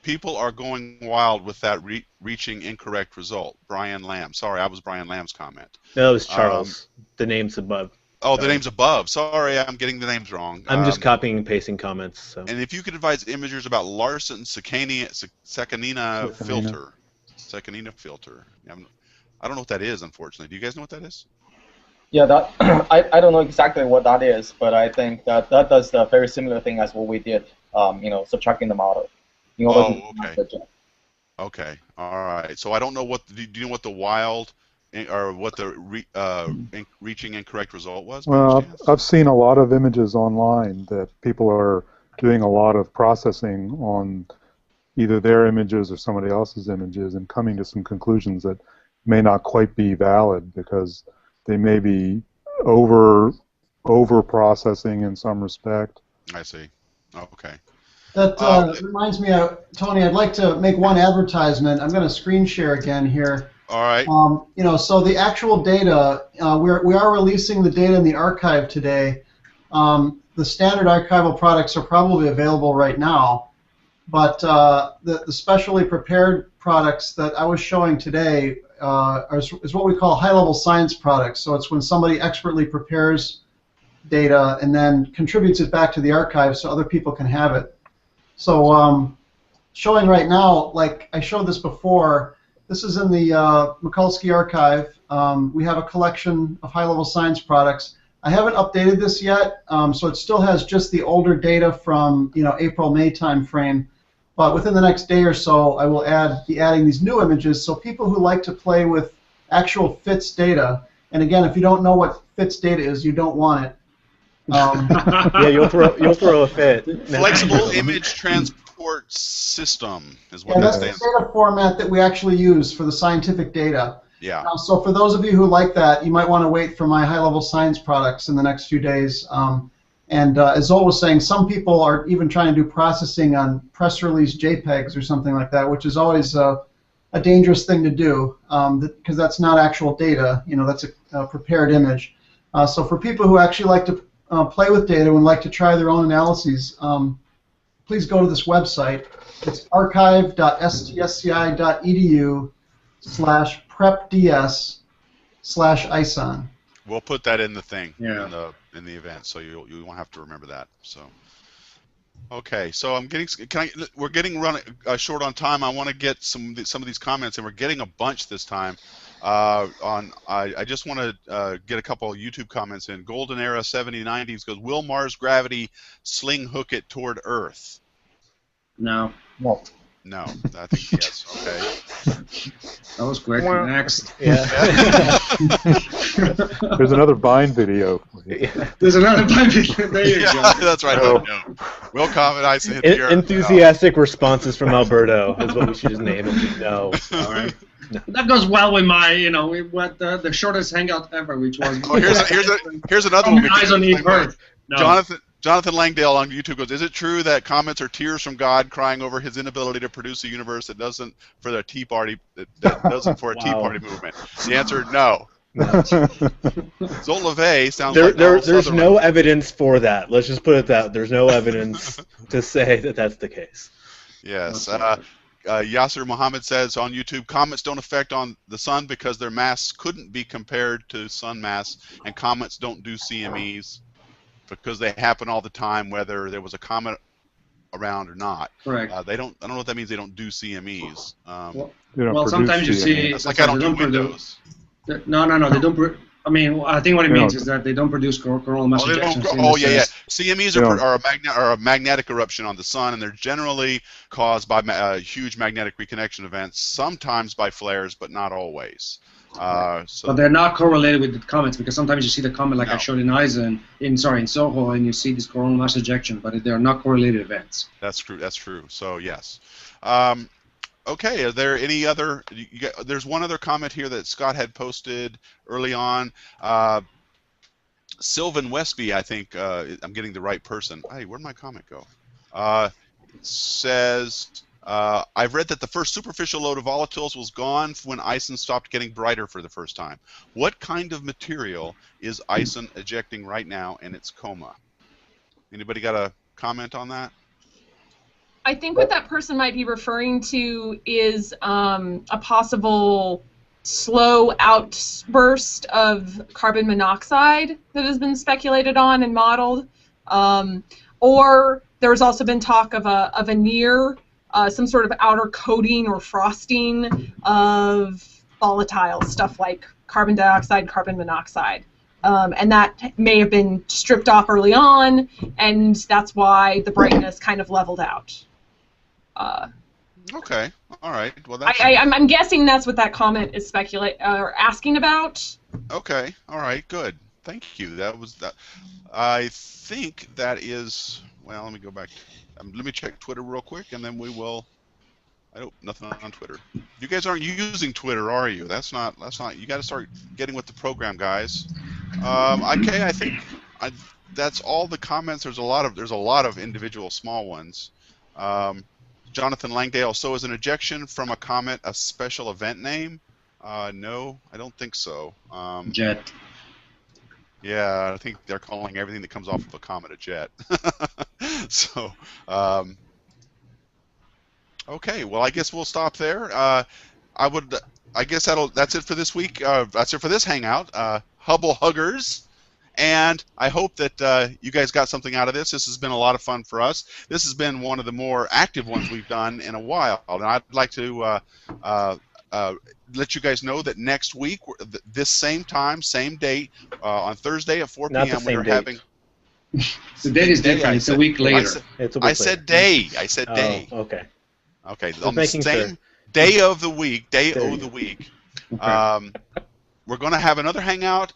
People are going wild with that reaching incorrect result. Brian Lamb. Sorry, I was Brian Lamb's comment. No, it was Charles. The name's above. Oh, the name's above. Sorry, I'm getting the names wrong. I'm just copying and pasting comments. So. And if you could advise imagers about Larsen Sakania filter. Sakanina filter. I don't know what that is, unfortunately. Do you guys know what that is? Yeah, I don't know exactly what that is, but I think that does a very similar thing as what we did, subtracting the model. Okay. Okay, all right. So I don't know what. Do you know what the wild or what the reaching incorrect result was by any Well, chance? I've seen a lot of images online that people are doing a lot of processing on either their images or somebody else's images and coming to some conclusions that may not quite be valid because they may be over processing in some respect. I see. Okay. That reminds me, Tony, I'd like to make one advertisement. I'm going to screen share again here. All right. So the actual data, we are releasing the data in the archive today. The standard archival products are probably available right now, but the specially prepared products that I was showing today is what we call high-level science products. So it's when somebody expertly prepares data and then contributes it back to the archive so other people can have it. So showing right now, like I showed this before, this is in the Mikulski archive. We have a collection of high-level science products. I haven't updated this yet, so it still has just the older data from April-May time frame. But within the next day or so, I will be adding these new images. So people who like to play with actual FITS data, and again, if you don't know what FITS data is, you don't want it. Yeah, you'll throw a fit. Flexible image transport system is what that that's stands the data format that we actually use for the scientific data. Yeah. So for those of you who like that, you might want to wait for my high-level science products in the next few days. And as Zol was saying, some people are even trying to do processing on press release JPEGs or something like that, which is always a dangerous thing to do because that's not actual data. That's a prepared image. So for people who actually like to play with data and like to try their own analyses, please go to this website. It's archive.stsci.edu/prepds/ISON. We'll put that in the thing in the event, so you won't have to remember that. So, okay. So we're getting short on time. I want to get some of these comments, and we're getting a bunch this time. I just want to get a couple of YouTube comments in. Golden Era 7090s goes, will Mars gravity sling hook it toward Earth? No. No, I think yes. Okay. That was quick. Next. Yeah. There's another Vine video. There's another Vine video. There you go. That's right. No. Will Comet ISON hit the Earth? Enthusiastic responses from Alberto is what we should just name it. No. All right. No. That goes well with my, we went the shortest hangout ever, which was. Oh, here's another one. Eyes on Earth. No. Jonathan Langdale on YouTube goes, is it true that comets are tears from God crying over his inability to produce a universe that doesn't for a Tea Party Tea Party movement? The answer, no. Zolave sounds like there's no evidence for that. Let's just put it that there's no evidence to say that that's the case. Yes. Yasser Muhammad says on YouTube, comets don't affect on the sun because their mass couldn't be compared to sun mass, and comets don't do CMEs because they happen all the time, whether there was a comet around or not. Correct. I don't know what that means. They don't do CMEs. Well, sometimes you see. It's like I don't do Windows. No, they don't. I think what it means is that they don't produce coronal mass ejections. Yeah. CMEs are a magnetic eruption on the sun, and they're generally caused by huge magnetic reconnection events, sometimes by flares, but not always. But they're not correlated with the comets because sometimes you see the comet like I showed in ISON, in Soho, and you see this coronal mass ejection, but they are not correlated events. That's true. So yes. Okay, are there any other? There's one other comment here that Scott had posted early on. Sylvan Westby, I think I'm getting the right person. Hey, where'd my comment go? Says, I've read that the first superficial load of volatiles was gone when ISON stopped getting brighter for the first time. What kind of material is ISON ejecting right now in its coma? Anybody got a comment on that? I think what that person might be referring to is a possible slow outburst of carbon monoxide that has been speculated on and modeled. Or there's also been talk of a near, some sort of outer coating or frosting of volatile stuff like carbon dioxide, carbon monoxide. And that may have been stripped off early on, and that's why the brightness kind of leveled out. Okay. All right. Well, that's. I'm guessing that's what that comment is asking about. Okay. All right. Good. Thank you. That was that. I think that is. Well, let me go back. Let me check Twitter real quick, and then we will. I don't. Nothing on Twitter. You guys aren't using Twitter, are you? That's not. You got to start getting with the program, guys. Okay. I think that's all the comments. There's a lot of individual small ones. Jonathan Langdale. So is an ejection from a comet a special event name? No, I don't think so. Jet. Yeah, I think they're calling everything that comes off of a comet a jet. So, okay. Well, I guess we'll stop there. I guess that's it for this week. That's it for this hangout. Hubble huggers. And I hope that you guys got something out of this. This has been a lot of fun for us. This has been one of the more active ones we've done in a while. And I'd like to let you guys know that next week, this same time, same date, on Thursday at 4 p.m., we're having. The date is different. It's a week later. I said day. I said day. Oh, okay. Okay. On the same day of the week. Okay. We're going to have another hangout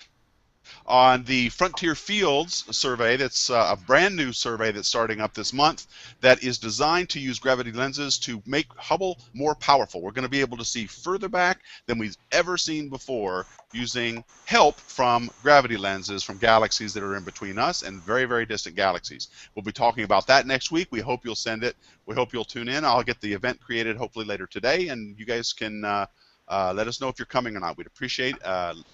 on the Frontier Fields survey. That's a brand new survey that's starting up this month that is designed to use gravity lenses to make Hubble more powerful. We're going to be able to see further back than we've ever seen before using help from gravity lenses from galaxies that are in between us and very, very distant galaxies. We'll be talking about that next week. We hope you'll send it. We hope you'll tune in. I'll get the event created hopefully later today, and you guys can let us know if you're coming or not. We'd appreciate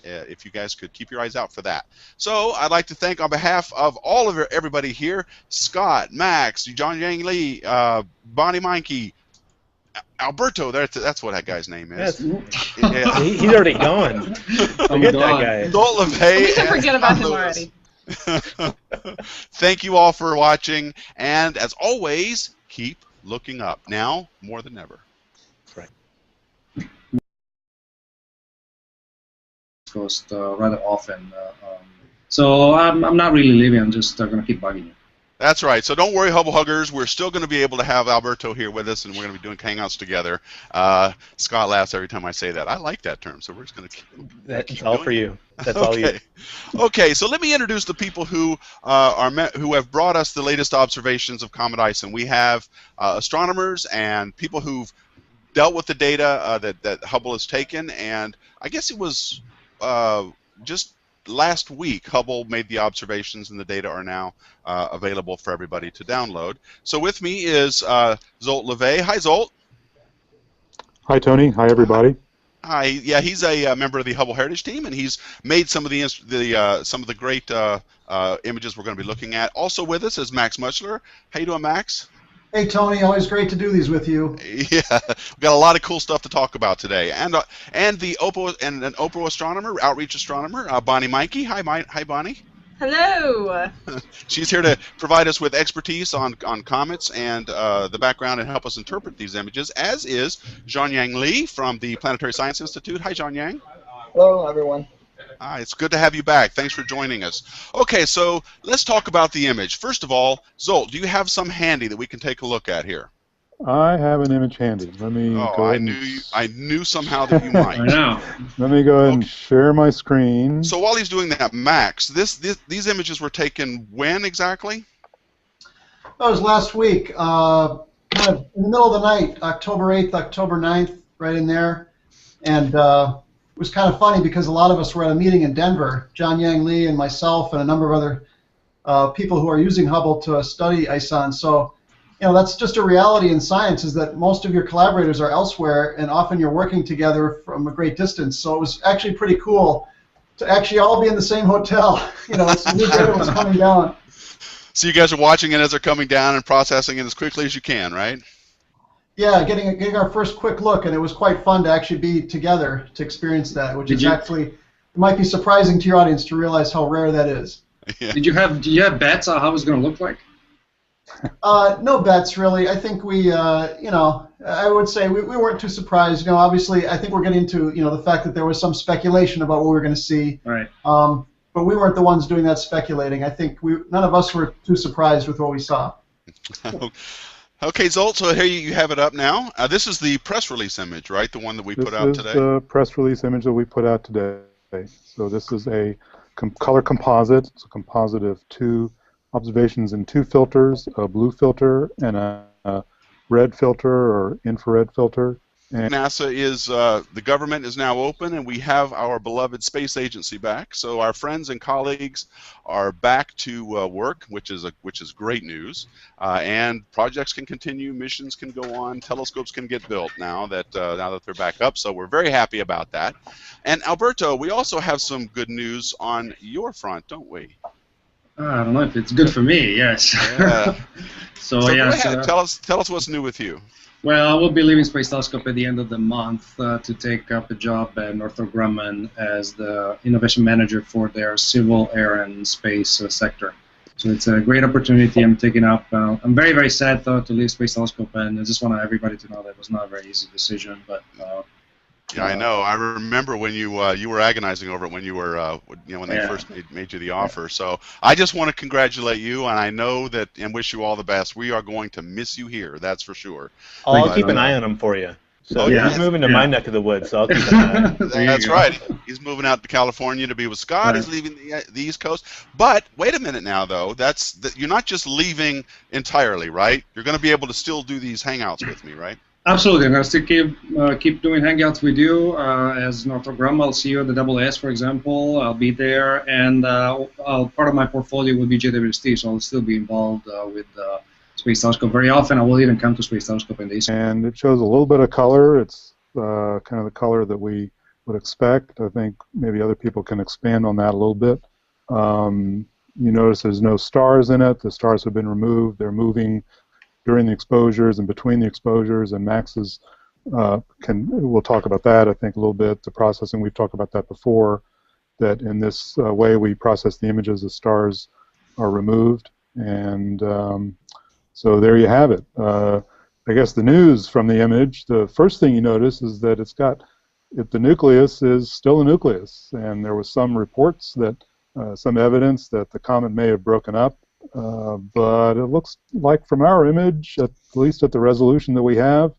if you guys could keep your eyes out for that. So I'd like to thank on behalf of all of everybody here, Scott, Max, John Yang Lee, Bonnie Meinke, Alberto, that's what that guy's name is. Yeah. He's already gone. Forget that guy. Zolt LeVay. We can forget about him already. Thank you all for watching, and as always, keep looking up. Now more than ever. Coast rather often. So I'm not really leaving. I'm just going to keep bugging you. That's right. So don't worry, Hubble huggers. We're still going to be able to have Alberto here with us, and we're going to be doing hangouts together. Scott laughs every time I say that. I like that term, so we're just going to keep all for you. That's all you. Okay. So let me introduce the people who who have brought us the latest observations of Comet ISON. We have astronomers and people who've dealt with the data that Hubble has taken, and I guess it was just last week Hubble made the observations, and the data are now available for everybody to download. So with me is Zolt LeVay. Hi, Zolt. Hi, Tony. Hi, everybody. Hi. Yeah, he's a member of the Hubble Heritage Team, and he's made some of the great images we're going to be looking at. Also with us is Max Muchler. How you doing, Max? Hey, Tony. Always great to do these with you. Yeah, we've got a lot of cool stuff to talk about today, and the an OPRO astronomer, outreach astronomer, Bonnie Meinke. Hi, Bonnie. Hello. She's here to provide us with expertise on comets and the background and help us interpret these images, as is John Yang Lee from the Planetary Science Institute. Hi, John Yang. Hello, everyone. Hi, it's good to have you back. Thanks for joining us. Okay, so let's talk about the image. First of all, Zolt, do you have some handy that we can take a look at here? I have an image handy. Let me go ahead I knew somehow that you might. I know. Let me go ahead and share my screen. So while he's doing that, Max, these images were taken when exactly? That was last week, kind of in the middle of the night, October 8th, October 9th, right in there. And it was kind of funny because a lot of us were at a meeting in Denver, John Yang Lee and myself and a number of other people who are using Hubble to study ISON. So, you know, that's just a reality in science, is that most of your collaborators are elsewhere, and often you're working together from a great distance. So it was actually pretty cool to actually all be in the same hotel. You know, as the new data was coming down. So you guys are watching it as they're coming down and processing it as quickly as you can, right? Yeah, getting our first quick look, and it was quite fun to actually be together to experience that, which is actually, it might be surprising to your audience to realize how rare that is. Yeah. Did you have bets on how it was going to look like? No bets, really. I think we, you know, I would say we weren't too surprised. You know, obviously, I think we're getting to, you know, the fact that there was some speculation about what we were going to see. Right. But we weren't the ones doing that speculating. I think none of us were too surprised with what we saw. Okay, Zolt, so here you have it up now. This is the press release image, right? The one that we put out today? This is the press release image that we put out today. So this is a color composite. It's a composite of 2 observations in 2 filters, a blue filter and a red filter or infrared filter. And NASA is, the government is now open, and we have our beloved space agency back. So our friends and colleagues are back to work, which is great news. And projects can continue, missions can go on, telescopes can get built now that they're back up. So we're very happy about that. And Alberto, we also have some good news on your front, don't we? I don't know if it's good for me. Yes. Yeah. so yeah. Go ahead. Tell us what's new with you. Well, I will be leaving Space Telescope at the end of the month to take up a job at Northrop Grumman as the innovation manager for their civil air and space sector. So it's a great opportunity I'm taking up. I'm very, very sad though to leave Space Telescope, and I just want everybody to know that it was not a very easy decision. But yeah, I know. I remember when you were agonizing over it when you were when they first made you the offer. So I just want to congratulate you, and I know that and wish you all the best. We are going to miss you here, that's for sure. I'll keep an eye on him for you. So he's moving to my neck of the woods, so I'll keep an eye on him. That's right. He's moving out to California to be with Scott. Right. He's leaving the East Coast. But wait a minute now, though. You're not just leaving entirely, right? You're going to be able to still do these hangouts with me, right? Absolutely. I'm going to still keep doing hangouts with you as Northrop Grumman. I'll see you at the AAS, for example. I'll be there, and part of my portfolio will be JWST, so I'll still be involved with Space Telescope very often. I will even come to Space Telescope in the East. And it shows a little bit of color. It's kind of the color that we would expect. I think maybe other people can expand on that a little bit. You notice there's no stars in it. The stars have been removed. They're moving during the exposures and between the exposures, and Max's we'll talk about that, I think, a little bit. The processing, we've talked about that before, that in this way we process the images, the stars are removed. And so there you have it. I guess the news from the image, the first thing you notice is that the nucleus is still a nucleus, and there was some reports that, some evidence that the comet may have broken up. But it looks like from our image, at least at the resolution that we have,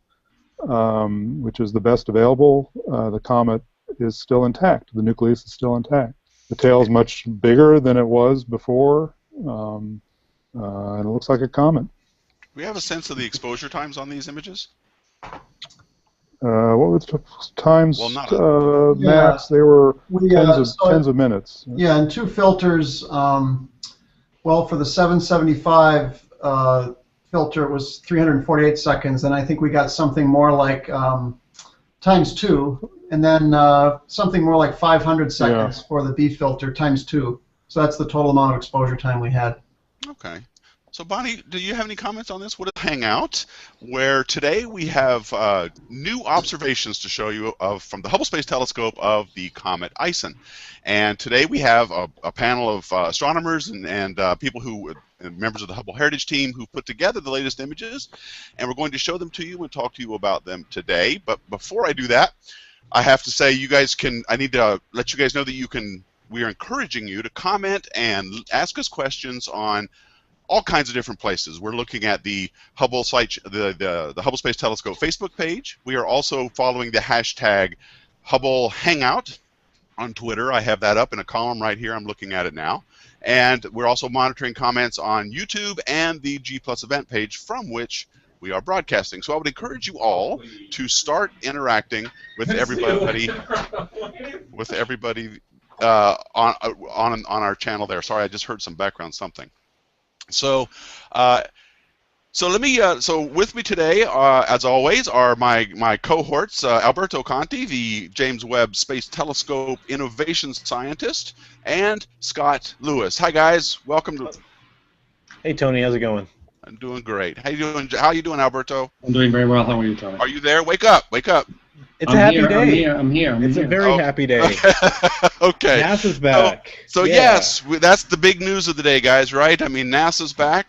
which is the best available, the comet is still intact. The nucleus is still intact. The tail is much bigger than it was before, and it looks like a comet. Do we have a sense of the exposure times on these images? What were the times, well, Max? They were tens of minutes. Yeah, and 2 filters. Well, for the 775 filter, it was 348 seconds, and I think we got something more like times 2, and then something more like 500 seconds for the B filter times 2. So that's the total amount of exposure time we had. Okay. So Bonnie, do you have any comments on this? What is Hangout, where today we have new observations to show you from the Hubble Space Telescope of the Comet ISON. And today we have a panel of astronomers and people members of the Hubble Heritage Team who put together the latest images, and we're going to show them to you and talk to you about them today. But before I do that, I have to say I need to let you guys know that we are encouraging you to comment and ask us questions on all kinds of different places. We're looking at the Hubble site, the Hubble Space Telescope Facebook page. We are also following the hashtag Hubble Hangout on Twitter. I have that up in a column right here. I'm looking at it now. And we're also monitoring comments on YouTube and the G+ event page from which we are broadcasting. So I would encourage you all to start interacting with everybody on our channel there. Sorry, I just heard some background something. So, so with me today, as always, are my cohorts, Alberto Conti, the James Webb Space Telescope Innovation Scientist, and Scott Lewis. Hi guys, welcome to. Hey Tony, how's it going? I'm doing great. How you doing, Alberto? I'm doing very well. How are you, Tony? Are you there? Wake up! Wake up! It's a happy day. I'm here. It's a very happy day. Okay. NASA's back. So yes, that's the big news of the day, guys. Right? I mean, NASA's back.